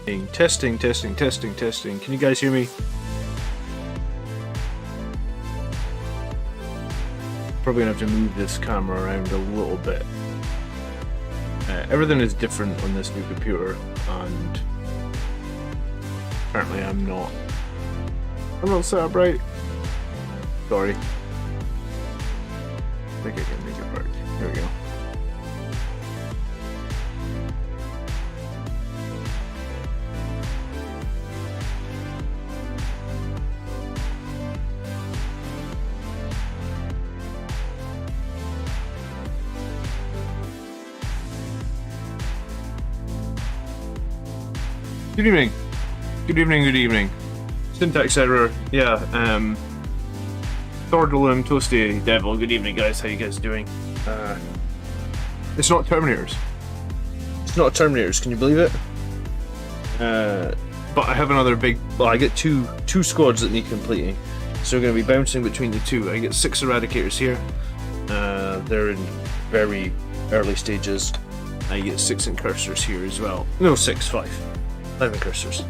Testing, testing, testing, testing. Can you guys hear me? Probably gonna have to move this camera around a little bit. Everything is different on this new computer, and apparently I'm not set up right. Sorry. I think I can make it work. There we go. Good evening. Good evening, good evening. Syntax error, yeah, Thordalum, Toasty, Devil, good evening guys, how you guys doing? It's not Terminators. It's not Terminators, can you believe it? But I have another big, well, I get two squads that need completing. So we're going to be bouncing between the two. I get 6 Eradicators here. They're in very early stages. I get 6 Incursors here as well. No, 6, 5. 5 Incursors.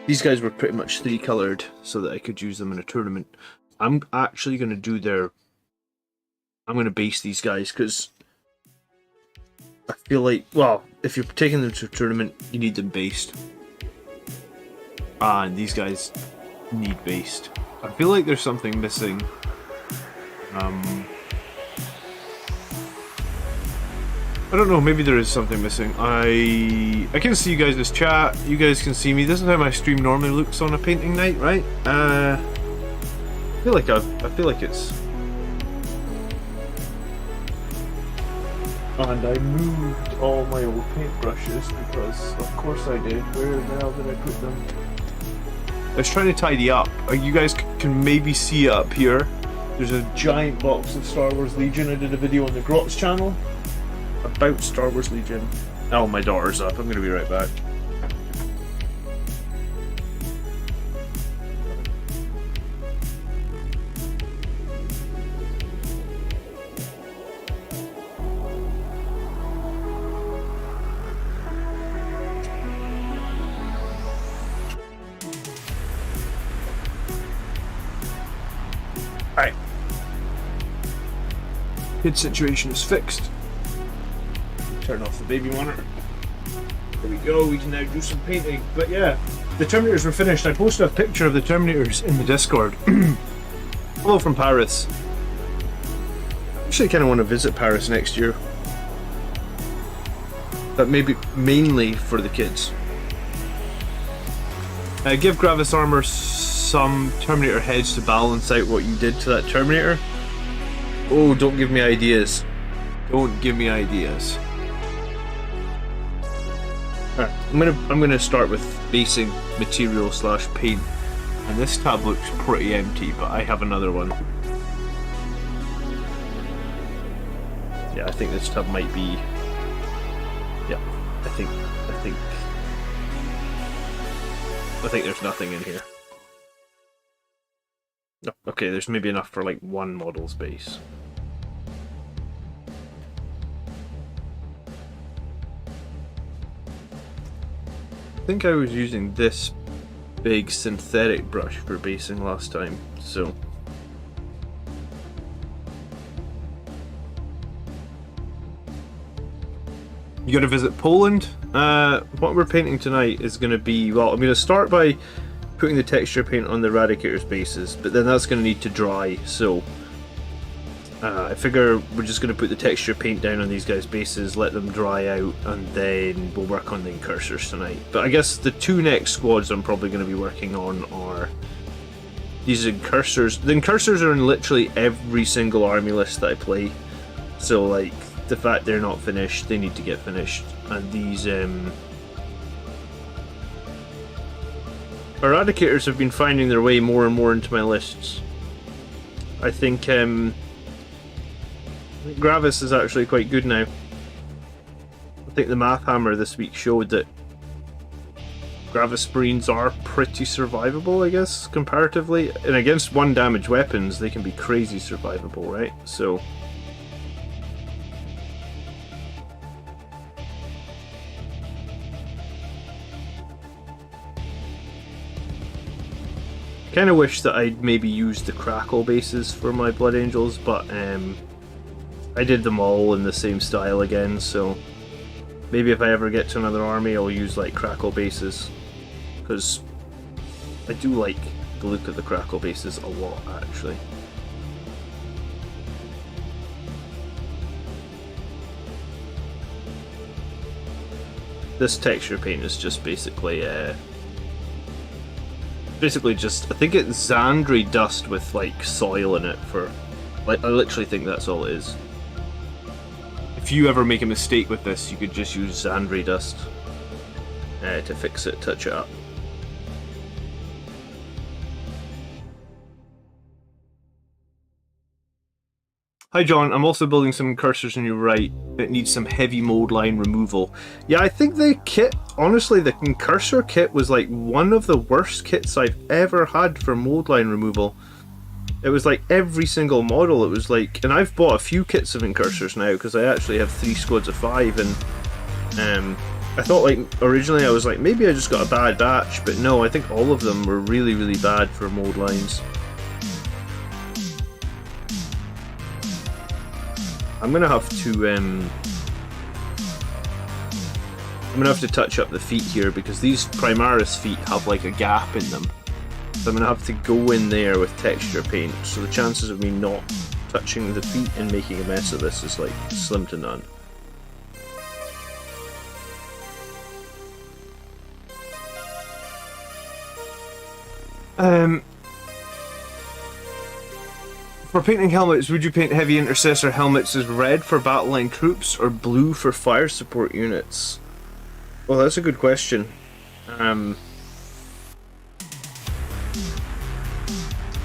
These guys were pretty much 3 coloured so that I could use them in a tournament. I'm actually going to do I'm going to base these guys because I feel like, well, if you're taking them to a tournament, you need them based. And these guys need based. I feel like there's something missing. I don't know, maybe there is something missing. I can see you guys' chat, you guys can see me. This is how my stream normally looks on a painting night, right? I feel like it's... And I moved all my old paintbrushes because of course I did. Where the hell did I put them? I was trying to tidy up. You guys can maybe see up here. There's a giant box of Star Wars Legion. I did a video on the Grotz channel about Star Wars Legion. Oh, my daughter's up. I'm gonna be right back. Alright. Kid situation is fixed. Turn off the baby monitor. There we go, we can now do some painting. But yeah, the Terminators were finished. I posted a picture of the Terminators in the Discord. Hello from Paris. Actually, I kind of want to visit Paris next year. But maybe mainly for the kids. Give Gravis armor some Terminator heads to balance out what you did to that Terminator. Oh, don't give me ideas. Don't give me ideas. Alright, I'm gonna start with basing material / paint, and this tab looks pretty empty, but I have another one. Yeah, I think this tab might be. Yeah, I think there's nothing in here. No, okay, there's maybe enough for like 1 model space. I think I was using this big synthetic brush for basing last time, so... You gotta visit Poland. What we're painting tonight is gonna be, well, I'm gonna start by putting the texture paint on the Eradicator's bases, but then that's gonna need to dry, so... I figure we're just going to put the texture paint down on these guys' bases, let them dry out, and then we'll work on the Incursors tonight. But I guess the 2 next squads I'm probably going to be working on are these Incursors. The Incursors are in literally every single army list that I play, so like the fact they're not finished, they need to get finished. And these Eradicators have been finding their way more and more into my lists. I think Gravis is actually quite good now. I think the Math Hammer this week showed that Gravis Marines are pretty survivable, I guess, comparatively. And against 1 damage weapons, they can be crazy survivable, right? So... kind of wish that I'd maybe used the Crackle bases for my Blood Angels, but I did them all in the same style again, so maybe if I ever get to another army I'll use like Crackle bases, because I do like the look of the Crackle bases a lot actually. This texture paint is just basically just, I think it's Xandri dust with like soil in it for, like, I literally think that's all it is. If you ever make a mistake with this, you could just use Xandri dust to fix it, touch it up. Hi John, I'm also building some cursors and you're right, it needs some heavy mold line removal. Yeah, I think the kit, honestly, the cursor kit was like one of the worst kits I've ever had for mold line removal. It was like every single model, it was like, and I've bought a few kits of incursors now because I actually have 3 squads of 5, and I thought, like, originally I was like, maybe I just got a bad batch, but no, I think all of them were really, really bad for mold lines. I'm gonna have to touch up the feet here because these Primaris feet have like a gap in them. So I'm gonna have to go in there with texture paint. So the chances of me not touching the feet and making a mess of this is like slim to none. For painting helmets, would you paint heavy intercessor helmets as red for battle line troops or blue for fire support units? Well, that's a good question. I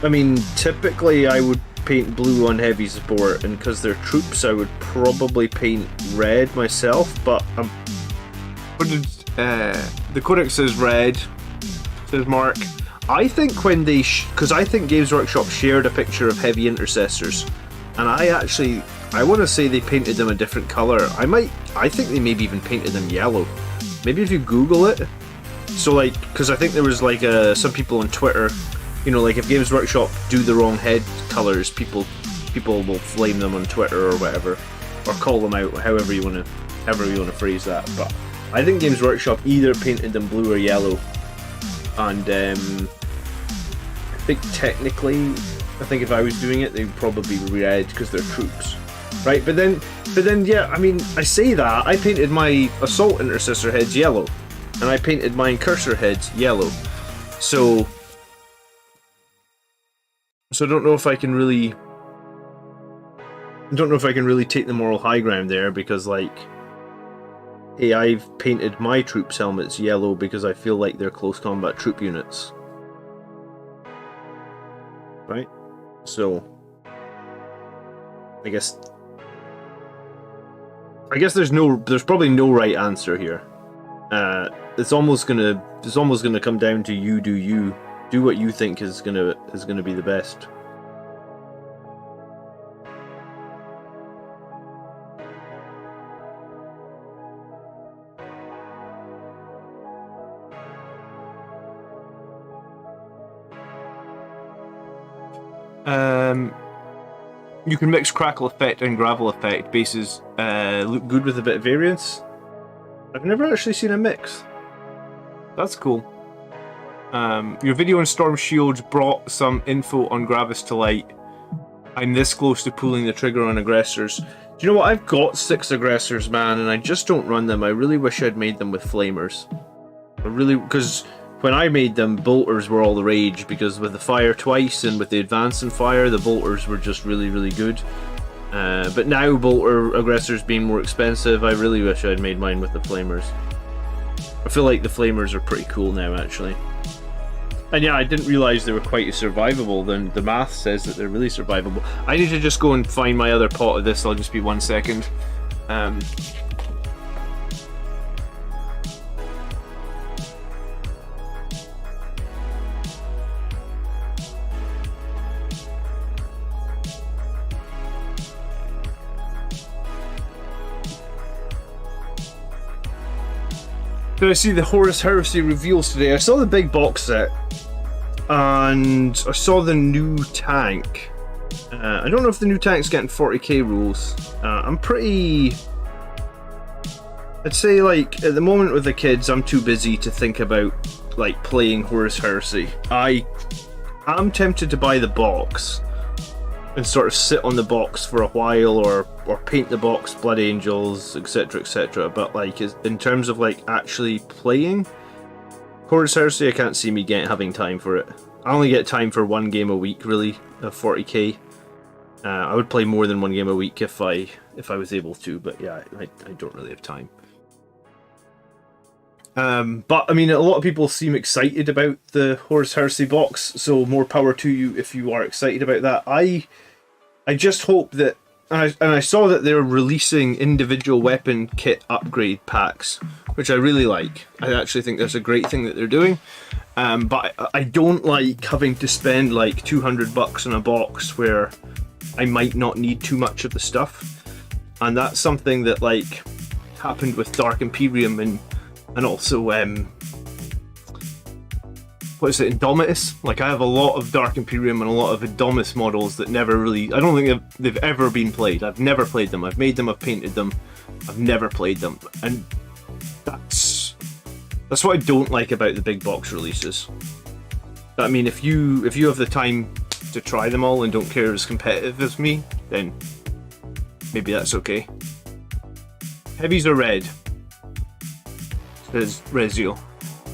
mean, typically I would paint blue on heavy support, and because they're troops I would probably paint red myself, but what did the Codex says red, says Mark. I think when they, because I think Games Workshop shared a picture of heavy intercessors, and I want to say they painted them a different colour. I think they maybe even painted them yellow. Maybe if you Google it. So like, because I think there was like some people on Twitter, you know, like if Games Workshop do the wrong head colours, people will flame them on Twitter or whatever, or call them out, however you want to phrase that. But I think Games Workshop either painted them blue or yellow. And I think technically, I think if I was doing it, they'd probably be red because they're troops, right? But then, yeah, I mean, I say that I painted my assault intercessor heads yellow, and I painted my incursor heads yellow. So I don't know if I can really, take the moral high ground there, because like, hey, I've painted my troops' helmets yellow because I feel like they're close combat troop units. Right? So I guess there's probably no right answer here. It's almost gonna come down to you do what you think is gonna be the best. You can mix Crackle Effect and Gravel Effect bases, look good with a bit of variance. I've never actually seen a mix. That's cool. Your video on Storm Shields brought some info on Gravis to light. I'm this close to pulling the trigger on aggressors. Do you know what? I've got 6 aggressors, man, and I just don't run them. I really wish I'd made them with flamers. Because when I made them, bolters were all the rage, because with the fire twice and with the advance and fire, the bolters were just really, really good. But now bolter aggressors being more expensive, I really wish I'd made mine with the flamers. I feel like the flamers are pretty cool now, actually. And yeah, I didn't realise they were quite as survivable. Then the math says that they're really survivable. I need to just go and find my other pot of this. I'll just be 1 second. Did I see the Horus Heresy reveals today? I saw the big box set. and I saw the new tank. I don't know if the new tank's getting 40k rules. I'm pretty... I'd say, like, at the moment with the kids, I'm too busy to think about, like, playing Horus Heresy. I'm tempted to buy the box and sort of sit on the box for a while, or paint the box Blood Angels, etc, but, like, in terms of, like, actually playing Horus Heresy, I can't see me having time for it. I only get time for one game a week, really, of 40k. I would play more than one game a week if I was able to, but yeah, I don't really have time. But I mean, a lot of people seem excited about the Horus Heresy box, so more power to you if you are excited about that. I just hope that, and I saw that they're releasing individual weapon kit upgrade packs, which I really like. I actually think that's a great thing that they're doing. But I don't like having to spend like $200 on a box where I might not need too much of the stuff, and that's something that like happened with Dark Imperium and also what is it, Indomitus? Like, I have a lot of Dark Imperium and a lot of Indomitus models that never really, I don't think they've ever been played. I've never played them. I've made them, I've painted them, I've never played them, and that's what I don't like about the big box releases. I mean, if you have the time to try them all and don't care as competitive as me, then maybe that's okay. Heavies are red, says Rezio.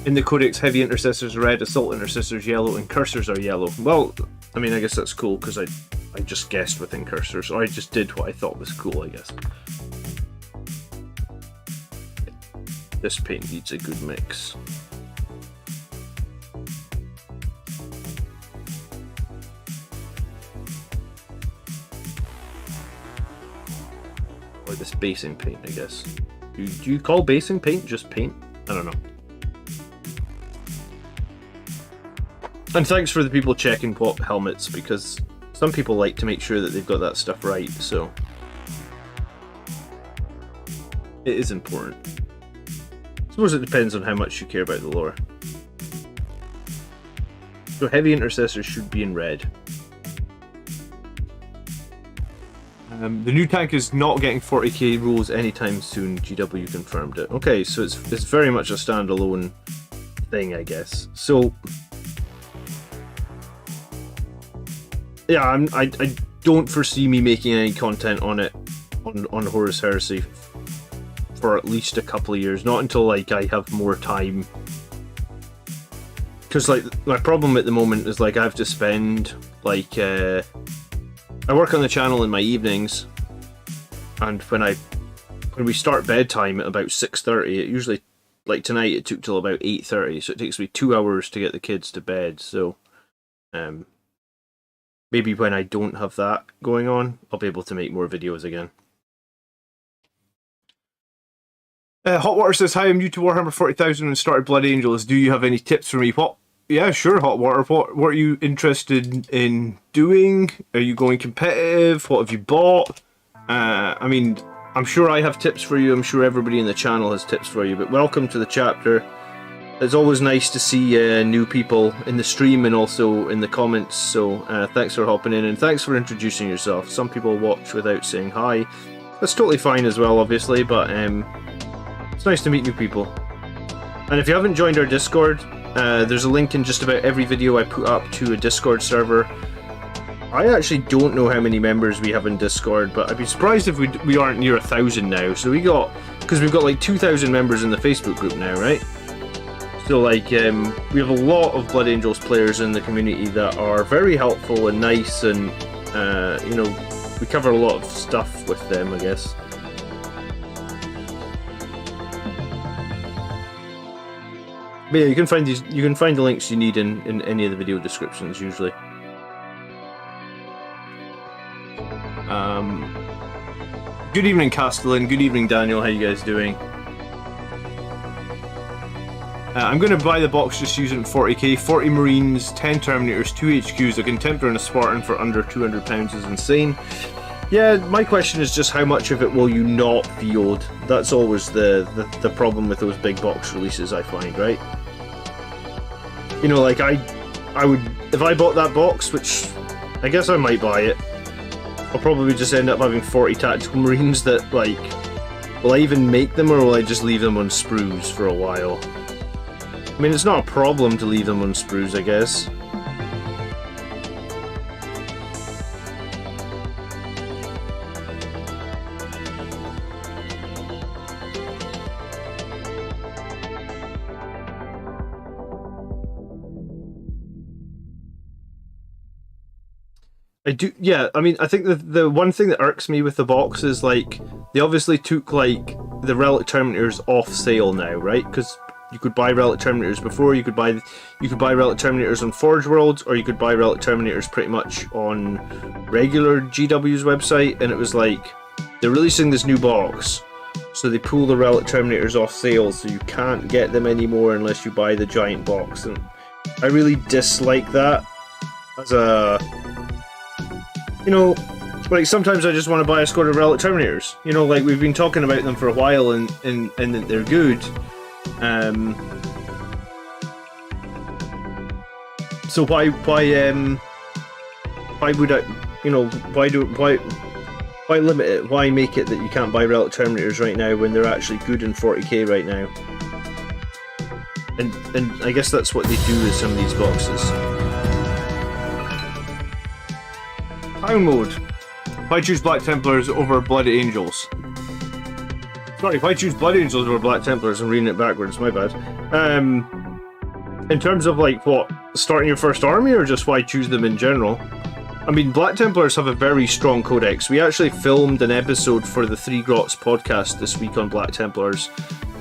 In the Codex, heavy intercessors are red, assault intercessors yellow, and cursors are yellow. Well, I mean, I guess that's cool because I just guessed with incursors, or I just did what I thought was cool, I guess. This paint needs a good mix. Or this basing paint, I guess. Do you call basing paint just paint? I don't know. And thanks for the people checking what helmets, because some people like to make sure that they've got that stuff right, so it is important. I suppose it depends on how much you care about the lore. So heavy intercessors should be in red. The new tank is not getting 40k rules anytime soon, GW confirmed it. Okay, so it's very much a standalone thing, I guess. So yeah, I don't foresee me making any content on it, on Horus Heresy, for at least a couple of years. Not until like I have more time. Because like my problem at the moment is like I have to spend like I work on the channel in my evenings, and when we start bedtime at about 6:30, it usually, like tonight, it took till about 8:30, so it takes me 2 hours to get the kids to bed. So maybe when I don't have that going on, I'll be able to make more videos again. Hot Water says, hi, I'm new to Warhammer 40,000 and started Blood Angels. Do you have any tips for me? What? Yeah, sure, Hot Water. What are you interested in doing? Are you going competitive? What have you bought? I mean, I'm sure I have tips for you. I'm sure everybody in the channel has tips for you. But welcome to the chapter. It's always nice to see new people in the stream and also in the comments. So thanks for hopping in, and thanks for introducing yourself. Some people watch without saying hi. That's totally fine as well, obviously. But it's nice to meet new people. And if you haven't joined our Discord, there's a link in just about every video I put up to a Discord server. I actually don't know how many members we have in Discord, but I'd be surprised if we aren't near 1,000 now. So because we've got like 2,000 members in the Facebook group now, right? So like we have a lot of Blood Angels players in the community that are very helpful and nice, and you know, we cover a lot of stuff with them, I guess. But yeah, you can find the links you need in any of the video descriptions usually. Good evening, Castellan. Good evening, Daniel. How you guys doing? I'm going to buy the box just using 40k, 40 Marines, 10 Terminators, 2 HQs, a Contemptor and a Spartan for under £200 is insane. Yeah, my question is just how much of it will you not field? That's always the problem with those big box releases, I find, right? You know, like I I would, if I bought that box, which I guess I might buy it, I'll probably just end up having 40 tactical marines that, like, will I even make them or will I just leave them on sprues for a while? I mean, it's not a problem to leave them on sprues, I guess. I do, yeah, I mean, I think the one thing that irks me with the box is, like, they obviously took, like, the Relic Terminators off sale now, right? Because you could buy Relic Terminators before, you could buy Relic Terminators on Forge Worlds, or you could buy Relic Terminators pretty much on regular GW's website, and it was like, they're releasing this new box, so they pull the Relic Terminators off sale, so you can't get them anymore unless you buy the giant box, and I really dislike that as a... You know, like, sometimes I just want to buy a squad of Relic Terminators. You know, like, we've been talking about them for a while and that they're good. So why would I, you know, why limit it? Why make it that you can't buy Relic Terminators right now when they're actually good in 40k right now? And I guess that's what they do with some of these boxes. Town mode. Why choose Black Templars over Bloody Angels? Sorry, why choose Bloody Angels over Black Templars? I'm reading it backwards, my bad. In terms of, like, what, starting your first army, or just why choose them in general? I mean, Black Templars have a very strong codex. We actually filmed an episode for the Three Grots podcast this week on Black Templars.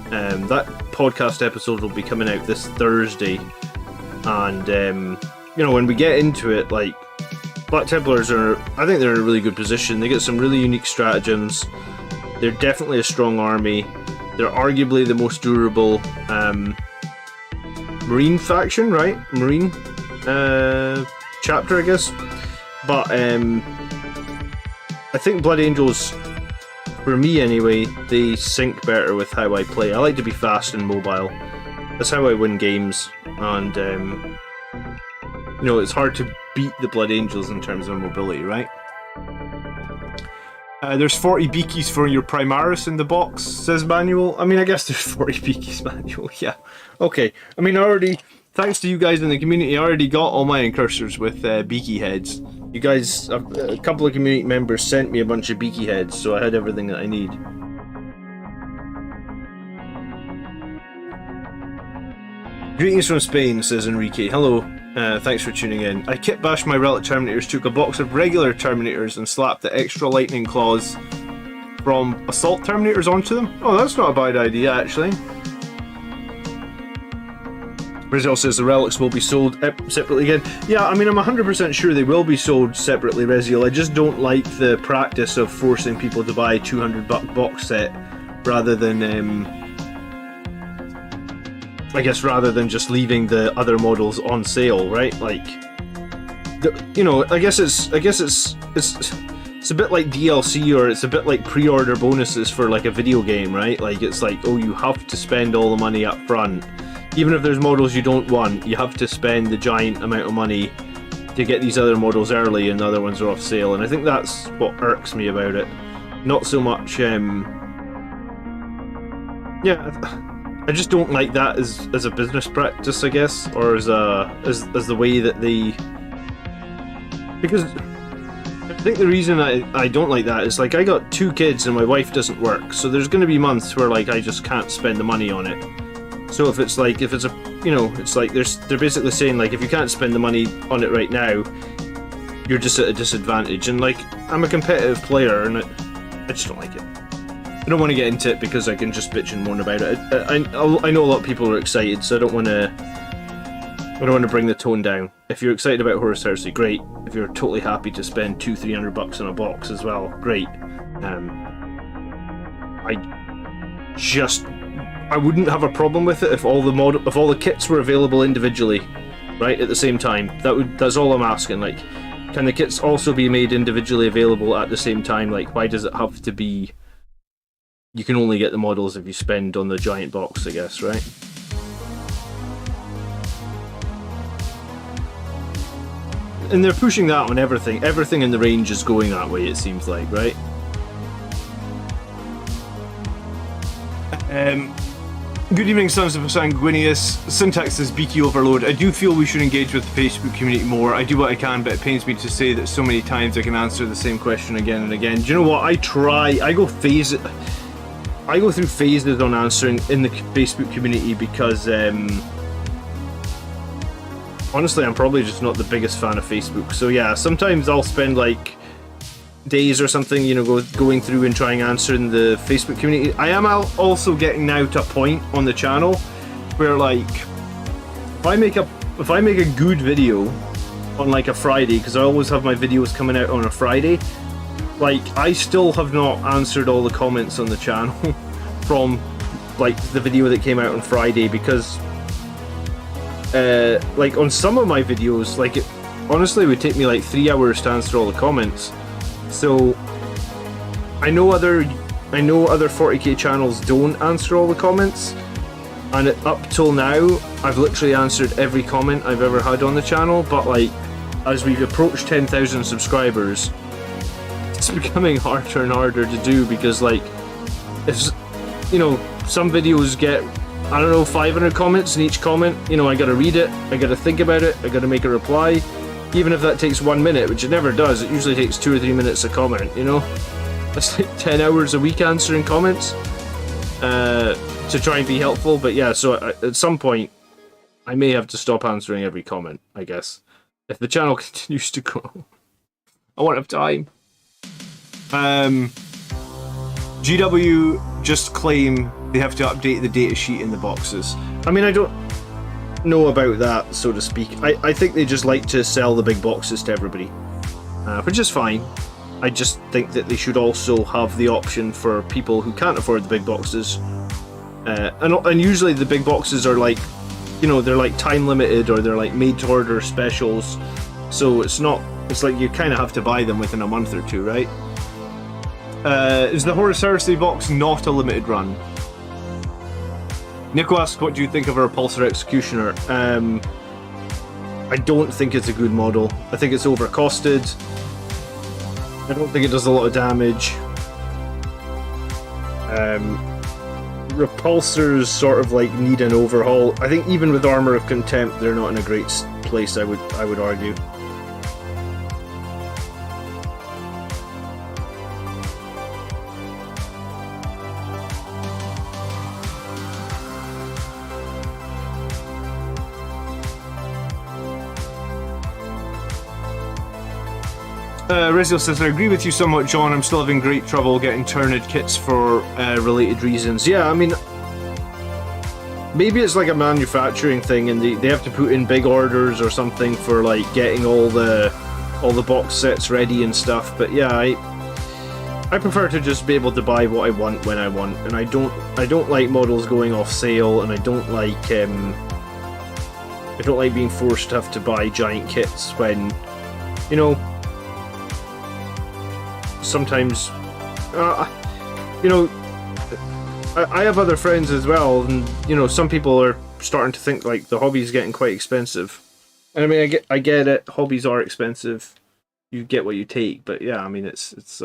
That podcast episode will be coming out this Thursday. And, you know, when we get into it, like, Black Templars are, I think they're in a really good position. They get some really unique stratagems. They're definitely a strong army. They're arguably the most durable Marine faction, right? Marine chapter, I guess. But I think Blood Angels, for me anyway, they sync better with how I play. I like to be fast and mobile. That's how I win games. And, you know, it's hard to beat the Blood Angels in terms of mobility, right? There's 40 beakies for your Primaris in the box, says Manuel. I mean, I guess there's 40 beakies, Manuel, yeah. Okay, I mean, I already, thanks to you guys in the community, I already got all my incursors with beaky heads. You guys, a couple of community members sent me a bunch of beaky heads, so I had everything that I need. Greetings from Spain, says Enrique. Hello. Thanks for tuning in. I kit bashed my Relic Terminators, took a box of regular Terminators and slapped the extra lightning claws from Assault Terminators onto them. Oh, that's not a bad idea, actually. Brazil says the relics will be sold separately again. Yeah, I mean, I'm 100% sure they will be sold separately, Reziel. I just don't like the practice of forcing people to buy a $200 box set rather than... I guess rather than just leaving the other models on sale, right? Like, you know, I guess it's a bit like DLC, or it's a bit like pre-order bonuses for like a video game, right? Like, it's like, oh, you have to spend all the money up front, even if there's models you don't want. You have to spend the giant amount of money to get these other models early, and the other ones are off sale. And I think that's what irks me about it. Not so much, yeah. I just don't like that as a business practice, I guess, or as the way that they... Because I think the reason I don't like that is, like, I got 2 kids and my wife doesn't work, so there's going to be months where, like, I just can't spend the money on it. So if it's a, you know, it's like they're basically saying, like, if you can't spend the money on it right now, you're just at a disadvantage. And, like, I'm a competitive player, and I just don't like it. I don't want to get into it because I can just bitch and moan about it. I know a lot of people are excited, so I don't want to bring the tone down. If you're excited about Horus Heresy, great. If you're totally happy to spend $200-300 on a box as well, great. I wouldn't have a problem with it if all the kits were available individually, right, at the same time. That's all I'm asking. Like, can the kits also be made individually available at the same time? Like, why does it have to be? You can only get the models if you spend on the giant box, I guess, right? and they're pushing that on everything. Everything in the range is going that way, it seems like, right? Good evening, Sons of Sanguinius. Syntax is beaky overload. I do feel we should engage with the Facebook community more. I do what I can, but it pains me to say that so many times I can answer the same question again and again. Do you know what? I go through phases on answering in the Facebook community because, honestly, I'm probably just not the biggest fan of Facebook. So yeah, sometimes I'll spend like days or something, you know, going through and trying answering the Facebook community. I am also getting now to a point on the channel where, like, if I make a good video on like a Friday, because I always have my videos coming out on a Friday, like, I still have not answered all the comments on the channel from like the video that came out on Friday, because like on some of my videos, like, it honestly would take me like 3 hours to answer all the comments. So I know other 40k channels don't answer all the comments, and up till now I've literally answered every comment I've ever had on the channel. But like, as we've approached 10,000 subscribers, it's becoming harder and harder to do, because like, if, you know, some videos get, I don't know, 500 comments, and each comment, you know, I gotta read it, I gotta think about it, I gotta make a reply. Even if that takes 1 minute, which it never does, it usually takes 2 or 3 minutes a comment, you know? That's like 10 hours a week answering comments to try and be helpful. But yeah, so at some point, I may have to stop answering every comment, I guess. If the channel continues to grow. I won't have time. GW just claim they have to update the data sheet in the boxes. I mean, I don't know about that, so to speak. I think they just like to sell the big boxes to everybody, which is fine. I just think that they should also have the option for people who can't afford the big boxes, and usually the big boxes are like, you know, they're like time limited, or they're like made to order specials, so it's like you kind of have to buy them within a month or two, right? Is the Horus Heresy box not a limited run? Nico asks, what do you think of our Repulsor Executioner? I don't think it's a good model. I think it's overcosted. I don't think it does a lot of damage. Repulsors sort of like need an overhaul. I think even with Armor of Contempt, they're not in a great place, I would argue. Rizzo says, I agree with you somewhat, John. I'm still having great trouble getting Turnid kits for related reasons. Yeah, I mean, maybe it's like a manufacturing thing, and they have to put in big orders or something for like getting all the box sets ready and stuff. But yeah, I prefer to just be able to buy what I want when I want, and I don't like models going off sale, and I don't like being forced to have to buy giant kits when, you know, sometimes, you know, I have other friends as well, and you know, some people are starting to think like the hobby is getting quite expensive. And I mean, I get it. Hobbies are expensive. You get what you take, but yeah, I mean, it's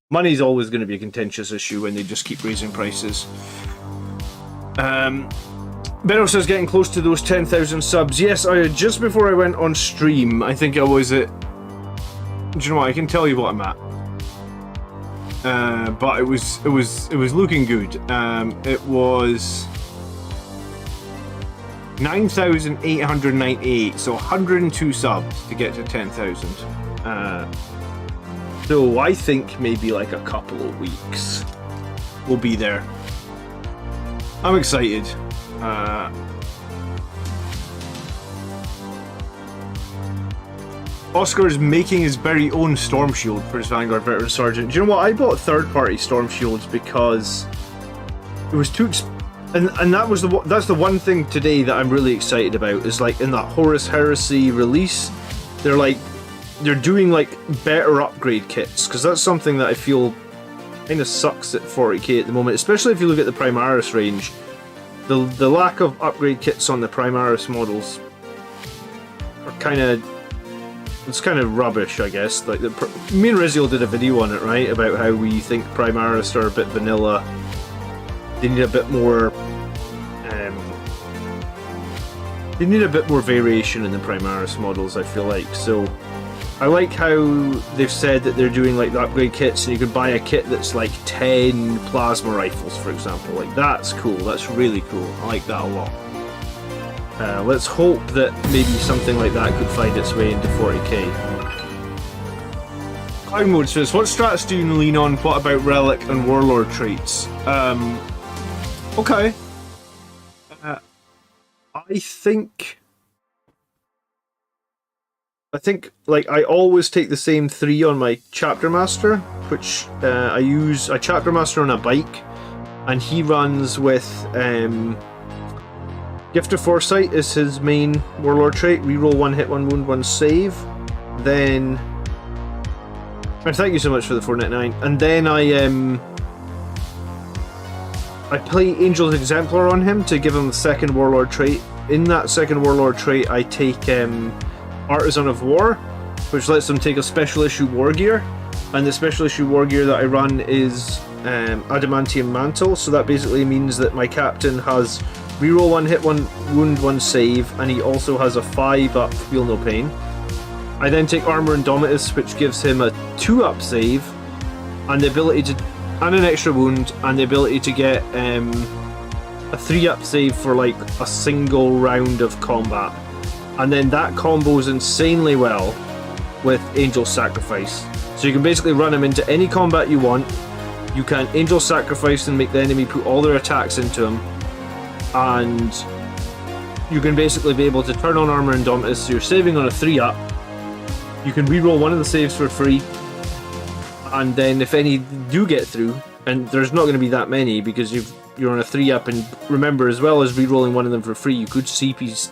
money's always going to be a contentious issue when they just keep raising prices. Benno says, getting close to those 10,000 subs. Yes, just before I went on stream, I think I was at. Do you know what? I can tell you what I'm at. But it was looking good. It was 9,898, so 102 subs to get to 10,000. So I think maybe like a couple of weeks we'll be there. I'm excited. Oscar is making his very own Storm Shield for his Vanguard Veteran Sergeant. Do you know what? I bought third-party Storm Shields because it was too and that's the one thing today that I'm really excited about, is like in that Horus Heresy release, they're doing like better upgrade kits, because that's something that I feel kind of sucks at 40k at the moment, especially if you look at the Primaris range. The lack of upgrade kits on the Primaris models are kind of It's kind of rubbish, I guess. Like me and Riziel did a video on it, right, about how we think Primaris are a bit vanilla. They need a bit more. They need a bit more variation in the Primaris models, I feel like. So I like how they've said that they're doing like the upgrade kits, and you can buy a kit that's like 10 plasma rifles, for example. Like, that's cool. That's really cool. I like that a lot. Let's hope that maybe something like that could find its way into 40k. Cloud Mode says, what strats do you lean on? What about relic and warlord traits? Okay. I think like I always take the same 3 on my chapter master, which I use a chapter master on a bike, and he runs with Gift of Foresight is his main warlord trait. Reroll 1 hit, 1 wound, 1 save. Then, and thank you so much for the 499. And then I play Angel's Exemplar on him to give him the second warlord trait. In that second warlord trait, I take Artisan of War, which lets them take a special issue war gear, and the special issue war gear that I run is Adamantium Mantle. So that basically means that my captain has reroll 1 hit, 1 wound, 1 save, and he also has a 5-up Feel No Pain. I then take Armor Indomitus, which gives him a 2-up save, and the ability to, and an extra wound, and the ability to get a 3-up save for like a single round of combat. And then that combos insanely well with Angel Sacrifice. So you can basically run him into any combat you want. You can Angel Sacrifice and make the enemy put all their attacks into him. And you can basically be able to turn on Armor Indomitus, so you're saving on a 3-up. You can reroll one of the saves for free. And then if any do get through, and there's not going to be that many because you're on a 3-up, and remember, as well as rerolling one of them for free, you could CP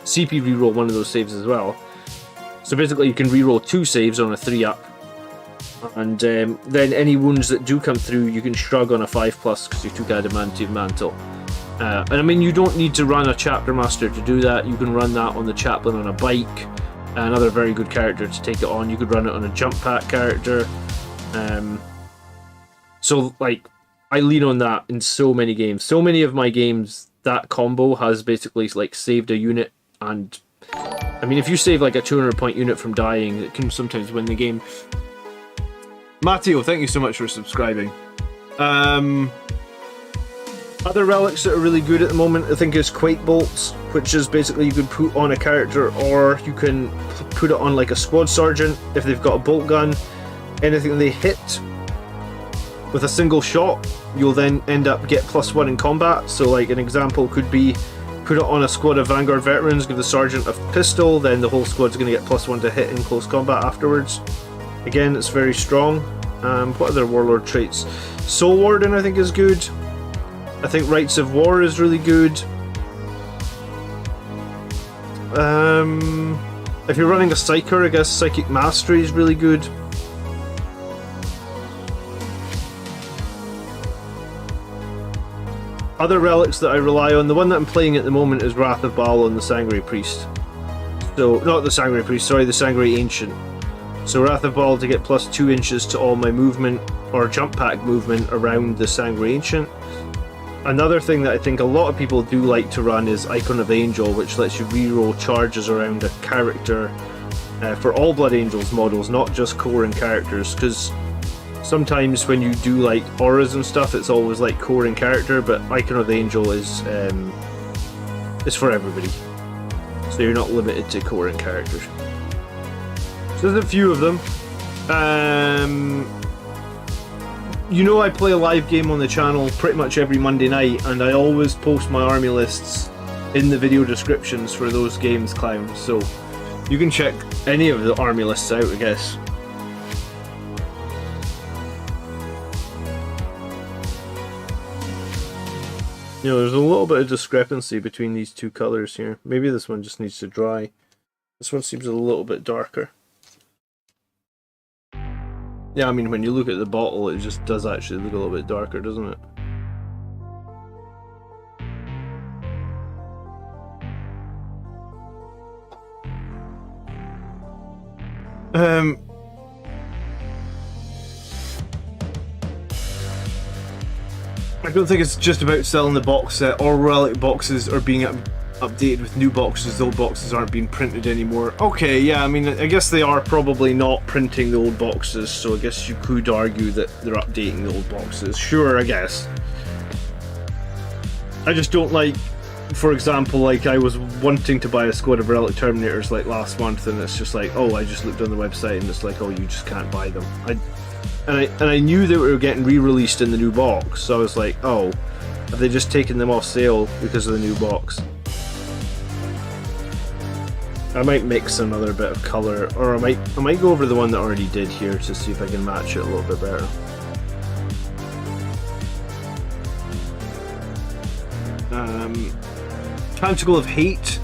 reroll one of those saves as well. So basically you can reroll 2 saves on a 3-up. And then any wounds that do come through, you can shrug on a 5+ because you took Adamantium Mantle. And I mean, you don't need to run a Chapter Master to do that. You can run that on the Chaplain on a bike, another very good character to take it on. You could run it on a Jump Pack character. So, like, I lean on that in so many games. So many of my games, that combo has basically, like, saved a unit. And, I mean, if you save, like, a 200-point unit from dying, it can sometimes win the game. Matteo, thank you so much for subscribing. Other relics that are really good at the moment, I think, is Quake Bolts, which is basically you can put on a character, or you can put it on like a squad sergeant if they've got a bolt gun. Anything they hit with a single shot, you'll then end up get +1 in combat. So like an example could be put it on a squad of Vanguard veterans, give the sergeant a pistol, then the whole squad's going to get +1 to hit in close combat afterwards. Again, it's very strong. What other warlord traits? Soul Warden I think is good. I think Rites of War is really good. If you're running a Psyker, I guess Psychic Mastery is really good. Other relics that I rely on, the one that I'm playing at the moment is Wrath of Baal and the Sangre Priest. So, not the Sangre Priest, sorry, the Sangre Ancient. So Wrath of Baal to get +2 inches to all my movement, or jump pack movement around the Sangre Ancient. Another thing that I think a lot of people do like to run is Icon of the Angel, which lets you reroll charges around a character for all Blood Angels models, not just core and characters, because sometimes when you do like auras and stuff, it's always like core and character, but Icon of the Angel is for everybody, so you're not limited to core and characters. So there's a few of them. You know, I play a live game on the channel pretty much every Monday night, and I always post my army lists in the video descriptions for those games, clowns, so you can check any of the army lists out, I guess. You know, there's a little bit of discrepancy between these two colours here. Maybe this one just needs to dry. This one seems a little bit darker. Yeah, I mean, when you look at the bottle, it just does actually look a little bit darker, doesn't it? I don't think it's just about selling the box set. All relic boxes are being updated with new boxes. The old boxes aren't being printed anymore. Okay, yeah, I mean, I guess they are probably not printing the old boxes, so I guess you could argue that they're updating the old boxes. Sure, I guess. I just don't like, for example, like I was wanting to buy a squad of relic terminators like last month, and it's just like, oh, I just looked on the website and it's like, oh, you just can't buy them. And I knew they were getting re-released in the new box, so I was like, oh, have they just taken them off sale because of the new box? I might mix another bit of colour, or I might go over the one that I already did here to see if I can match it a little bit better. Canticle of Hate.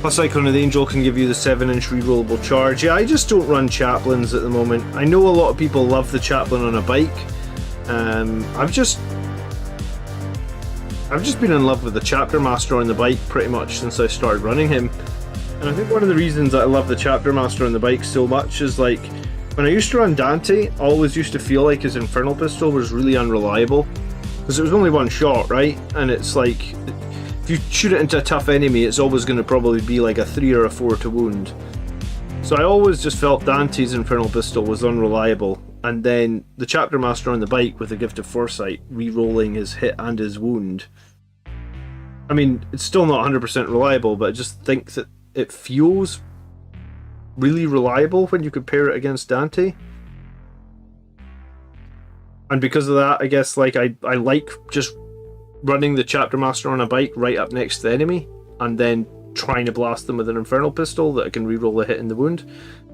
Plus Icon of the Angel can give you the 7-inch rerollable charge. Yeah, I just don't run chaplains at the moment. I know a lot of people love the chaplain on a bike. I've just been in love with the chapter master on the bike pretty much since I started running him. And I think one of the reasons that I love the chapter master on the bike so much is, like, when I used to run Dante, I always used to feel like his infernal pistol was really unreliable. Because it was only one shot, right? And it's like, if you shoot it into a tough enemy, it's always going to probably be like a 3 or a 4 to wound. So I always just felt Dante's infernal pistol was unreliable. And then the chapter master on the bike with the gift of foresight, re-rolling his hit and his wound. I mean, it's still not 100% reliable, but I just think that it feels really reliable when you compare it against Dante. And because of that, I guess, like, I like just running the chapter master on a bike right up next to the enemy, and then trying to blast them with an infernal pistol that I can reroll the hit and the wound.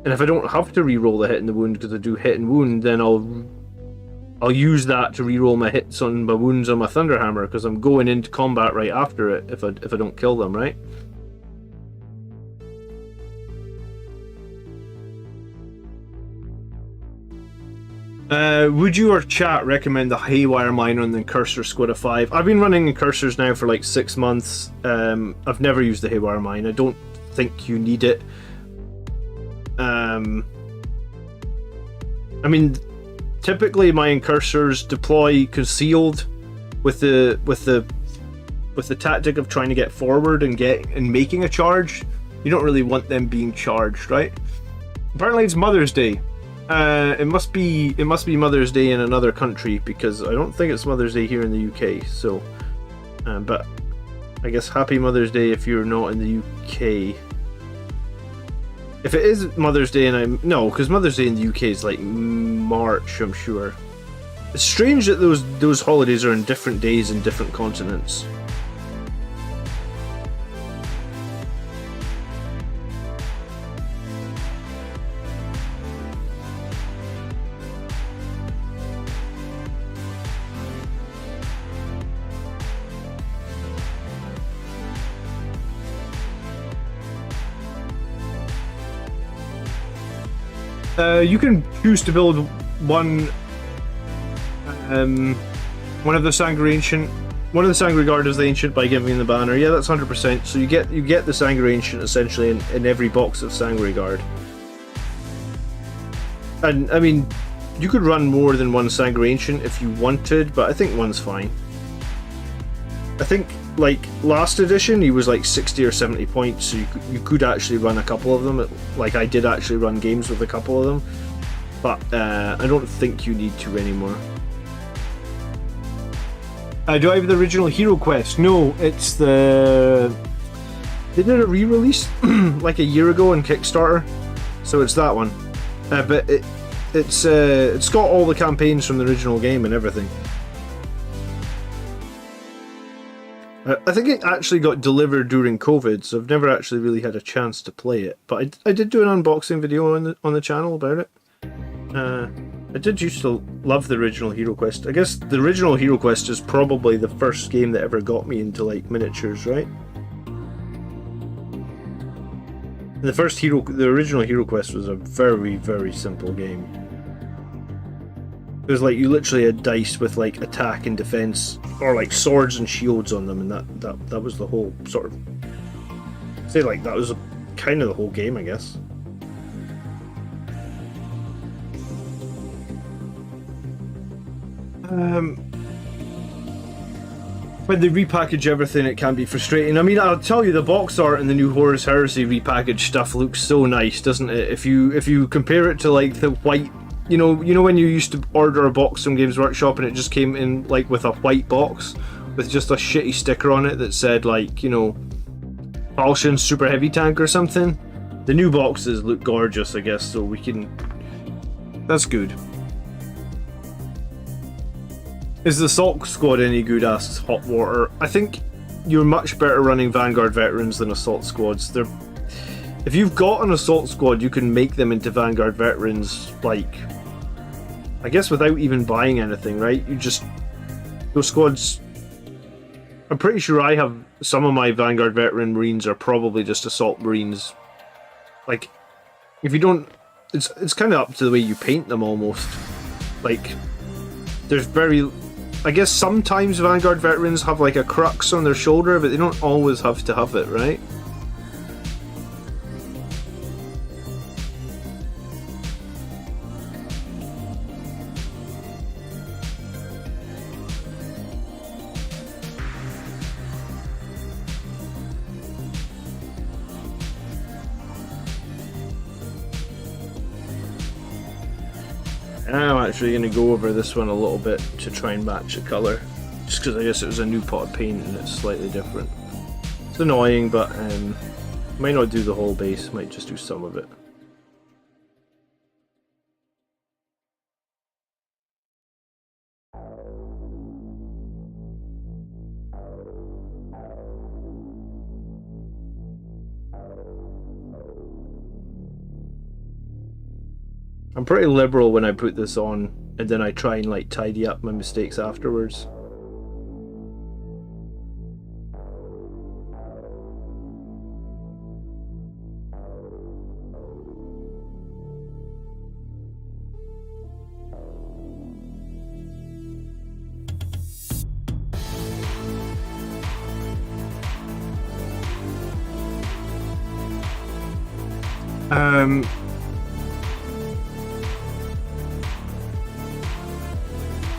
And if I don't have to reroll the hit and the wound because I do hit and wound, then I'll use that to reroll my hits on my wounds on my Thunderhammer, because I'm going into combat right after it if I don't kill them, right? Would you or chat recommend the Haywire Mine on the Cursor Squad of 5? I've been running in Cursors now for like 6 months. I've never used the Haywire Mine. I don't think you need it. I mean, typically my Incursors deploy concealed with the tactic of trying to get forward and making a charge. You don't really want them being charged, right? Apparently it's Mother's Day. It must be Mother's Day in another country, because I don't think it's Mother's Day here in the UK. So, but I guess Happy Mother's Day if you're not in the UK. If it is Mother's Day no, because Mother's Day in the UK is like March, I'm sure. It's strange that those holidays are on different days in different continents. You can choose to build one of the Sangre Ancient, one of the Sangre Guard as the Ancient by giving the banner. Yeah, that's 100%. So you get the Sangre Ancient essentially in every box of Sangre Guard. And I mean, you could run more than one Sangre Ancient if you wanted, but I think one's fine. I think, like, last edition he was like 60 or 70 points, so you could actually run a couple of them. Like, I did actually run games with a couple of them, but I don't think you need to anymore. Do I have the original Hero Quest? No, it's the... They did a re-release like a year ago on Kickstarter, so it's that one. But it's got all the campaigns from the original game and everything. I think it actually got delivered during COVID, so I've never actually really had a chance to play it. But I did do an unboxing video on the channel about it. I did used to love the original Hero Quest. I guess the original Hero Quest is probably the first game that ever got me into, like, miniatures, right? And the original Hero Quest was a very, very simple game. It was like you literally had dice with like attack and defense, or like swords and shields on them, and that was the whole sort of, say, like, that was kind of the whole game, I guess. When they repackage everything, it can be frustrating. I mean, I'll tell you, the box art in the new Horus Heresy repackaged stuff looks so nice, doesn't it? If you compare it to like the white, you know when you used to order a box from Games Workshop and it just came in like with a white box with just a shitty sticker on it that said like, you know, Falchion Super Heavy Tank or something. The new boxes look gorgeous, I guess, so we can. That's good. Is the Assault Squad any good? Asks Hot Water. I think you're much better running Vanguard Veterans than Assault Squads. They're, if you've got an Assault Squad, you can make them into Vanguard Veterans, like, I guess without even buying anything, right? You just, those squads, I'm pretty sure I have, some of my Vanguard Veteran Marines are probably just Assault Marines. Like, if you don't, it's kind of up to the way you paint them almost. Like, there's very, I guess sometimes Vanguard Veterans have like a crux on their shoulder, but they don't always have to have it, right? I'm actually going to go over this one a little bit to try and match the colour. Just because I guess it was a new pot of paint and it's slightly different. It's annoying, but might not do the whole base, might just do some of it. I'm pretty liberal when I put this on, and then I try and like tidy up my mistakes afterwards.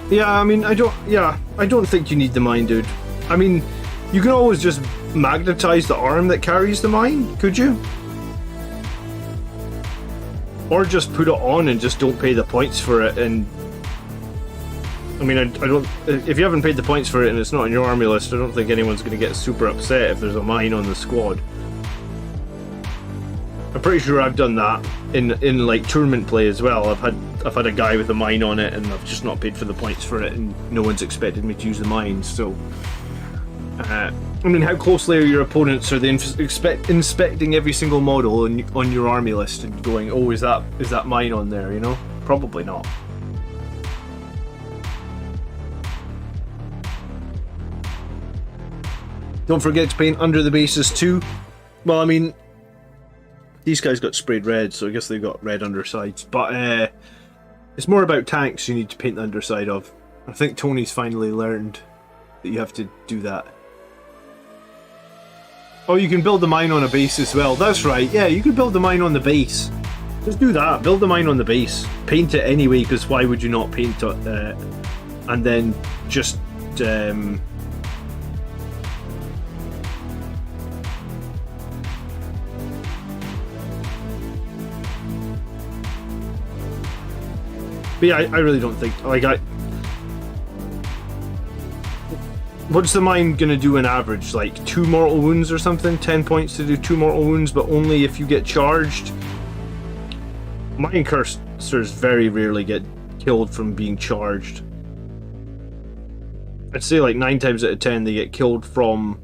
Yeah, I mean, I don't think you need the mine, dude. I mean, you can always just magnetize the arm that carries the mine, could you? Or just put it on and just don't pay the points for it, and... I mean, I don't... If you haven't paid the points for it and it's not on your army list, I don't think anyone's going to get super upset if there's a mine on the squad. I'm pretty sure I've done that in like tournament play as well. I've had a guy with a mine on it and I've just not paid for the points for it, and no one's expected me to use the mines. So, I mean, how closely are your opponents? Are they inspecting every single model on your army list and going, "Oh, is that mine on there?" You know, probably not. Don't forget to paint under the bases too. Well, I mean, these guys got sprayed red, so I guess they got red undersides. But it's more about tanks you need to paint the underside of. I think Tony's finally learned that you have to do that. Oh, you can build the mine on a base as well. That's right, yeah, you can build the mine on the base. Just do that, build the mine on the base. Paint it anyway, because why would you not paint it? And then just... But yeah, I really don't think, like, what's the mine gonna do on average? Like 2 mortal wounds or something? 10 points to do 2 mortal wounds, but only if you get charged? Mine cursors very rarely get killed from being charged. I'd say like 9 times out of 10 they get killed from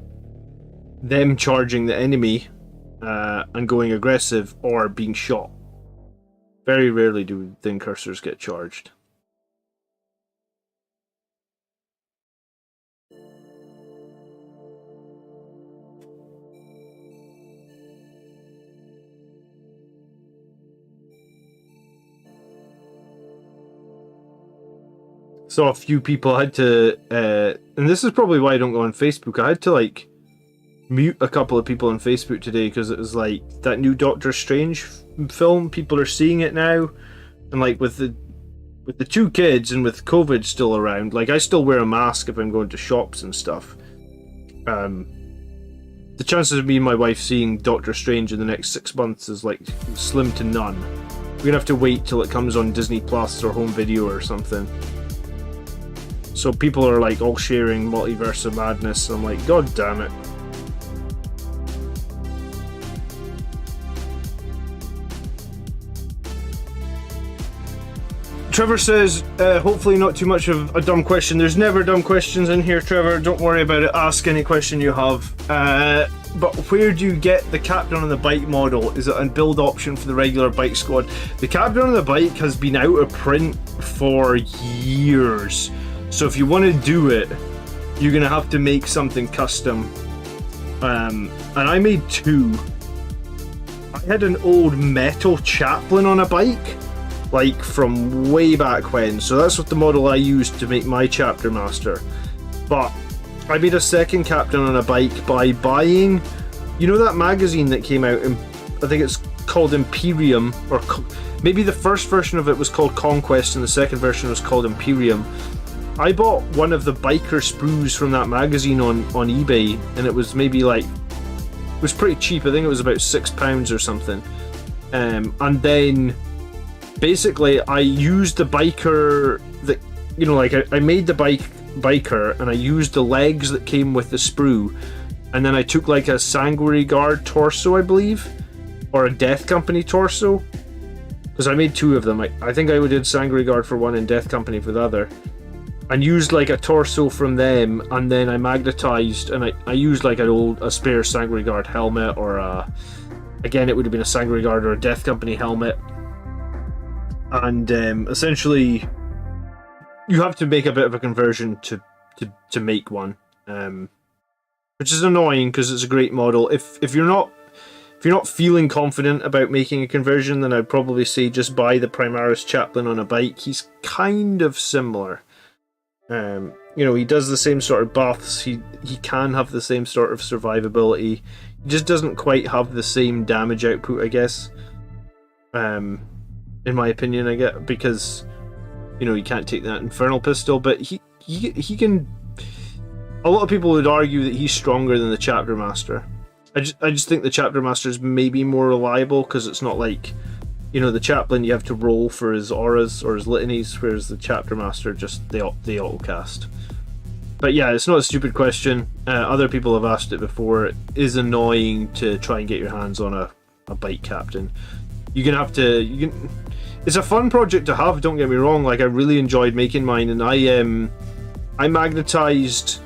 them charging the enemy and going aggressive or being shot. Very rarely do thin cursors get charged. So a few people had to, and this is probably why I don't go on Facebook, I had to like mute a couple of people on Facebook today because it was like that new Doctor Strange film. People are seeing it now, and like with the 2 kids and with COVID still around, like I still wear a mask if I'm going to shops and stuff. The chances of me and my wife seeing Doctor Strange in the next 6 months is like slim to none. We're gonna have to wait till it comes on Disney Plus or home video or something. So people are like all sharing Multiverse of Madness. I'm like, God damn it. Trevor says, hopefully not too much of a dumb question. There's never dumb questions in here, Trevor. Don't worry about it. Ask any question you have. But where do you get the Captain on the Bike model? Is it a build option for the regular bike squad? The Captain on the Bike has been out of print for years. So if you want to do it, you're going to have to make something custom. And I made 2. I had an old metal chaplain on a bike, like from way back when. So that's what the model I used to make my chapter master. But I made a second Captain on a Bike by buying, you know, that magazine that came out in, I think it's called Imperium, or maybe the first version of it was called Conquest and the second version was called Imperium. I bought one of the biker sprues from that magazine on eBay, and it was maybe like, it was pretty cheap. I think it was about £6 or something. And then basically I used the biker that, you know, like I made the biker and I used the legs that came with the sprue, and then I took like a Sanguinary Guard torso, I believe, or a Death Company torso, because I made 2 of them. I think I did Sanguinary Guard for one and Death Company for the other, and used like a torso from them, and then I magnetized and I used like a spare Sanguinary Guard helmet, or again it would have been a Sanguinary Guard or a Death Company helmet, and essentially you have to make a bit of a conversion to make one, which is annoying because it's a great model. If you're not feeling confident about making a conversion, then I'd probably say just buy the Primaris Chaplain on a Bike. He's kind of similar. You know, he does the same sort of buffs. He can have the same sort of survivability. He just doesn't quite have the same damage output, I guess. In my opinion, I get, because, you know, you can't take that Infernal Pistol, but he can. A lot of people would argue that he's stronger than the Chapter Master. I just think the Chapter Master is maybe more reliable because it's not like, you know, the Chaplain you have to roll for his auras or his litanies, whereas the Chapter Master just they auto cast. But yeah, it's not a stupid question. Other people have asked it before. It is annoying to try and get your hands on a bike captain. You're gonna have to. It's a fun project to have. Don't get me wrong. Like, I really enjoyed making mine, and I magnetized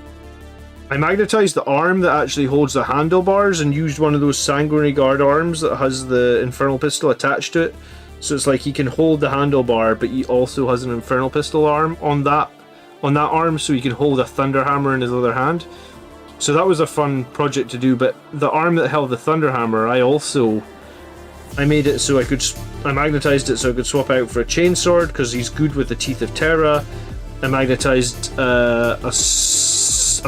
the arm that actually holds the handlebars and used one of those Sanguinary Guard arms that has the Infernal Pistol attached to it. So it's like he can hold the handlebar, but he also has an Infernal Pistol arm on that arm, so he can hold a Thunder Hammer in his other hand. So that was a fun project to do. But the arm that held the Thunder Hammer, I made it so I magnetized it so I could swap out for a Chainsword because he's good with the Teeth of Terra. I magnetized a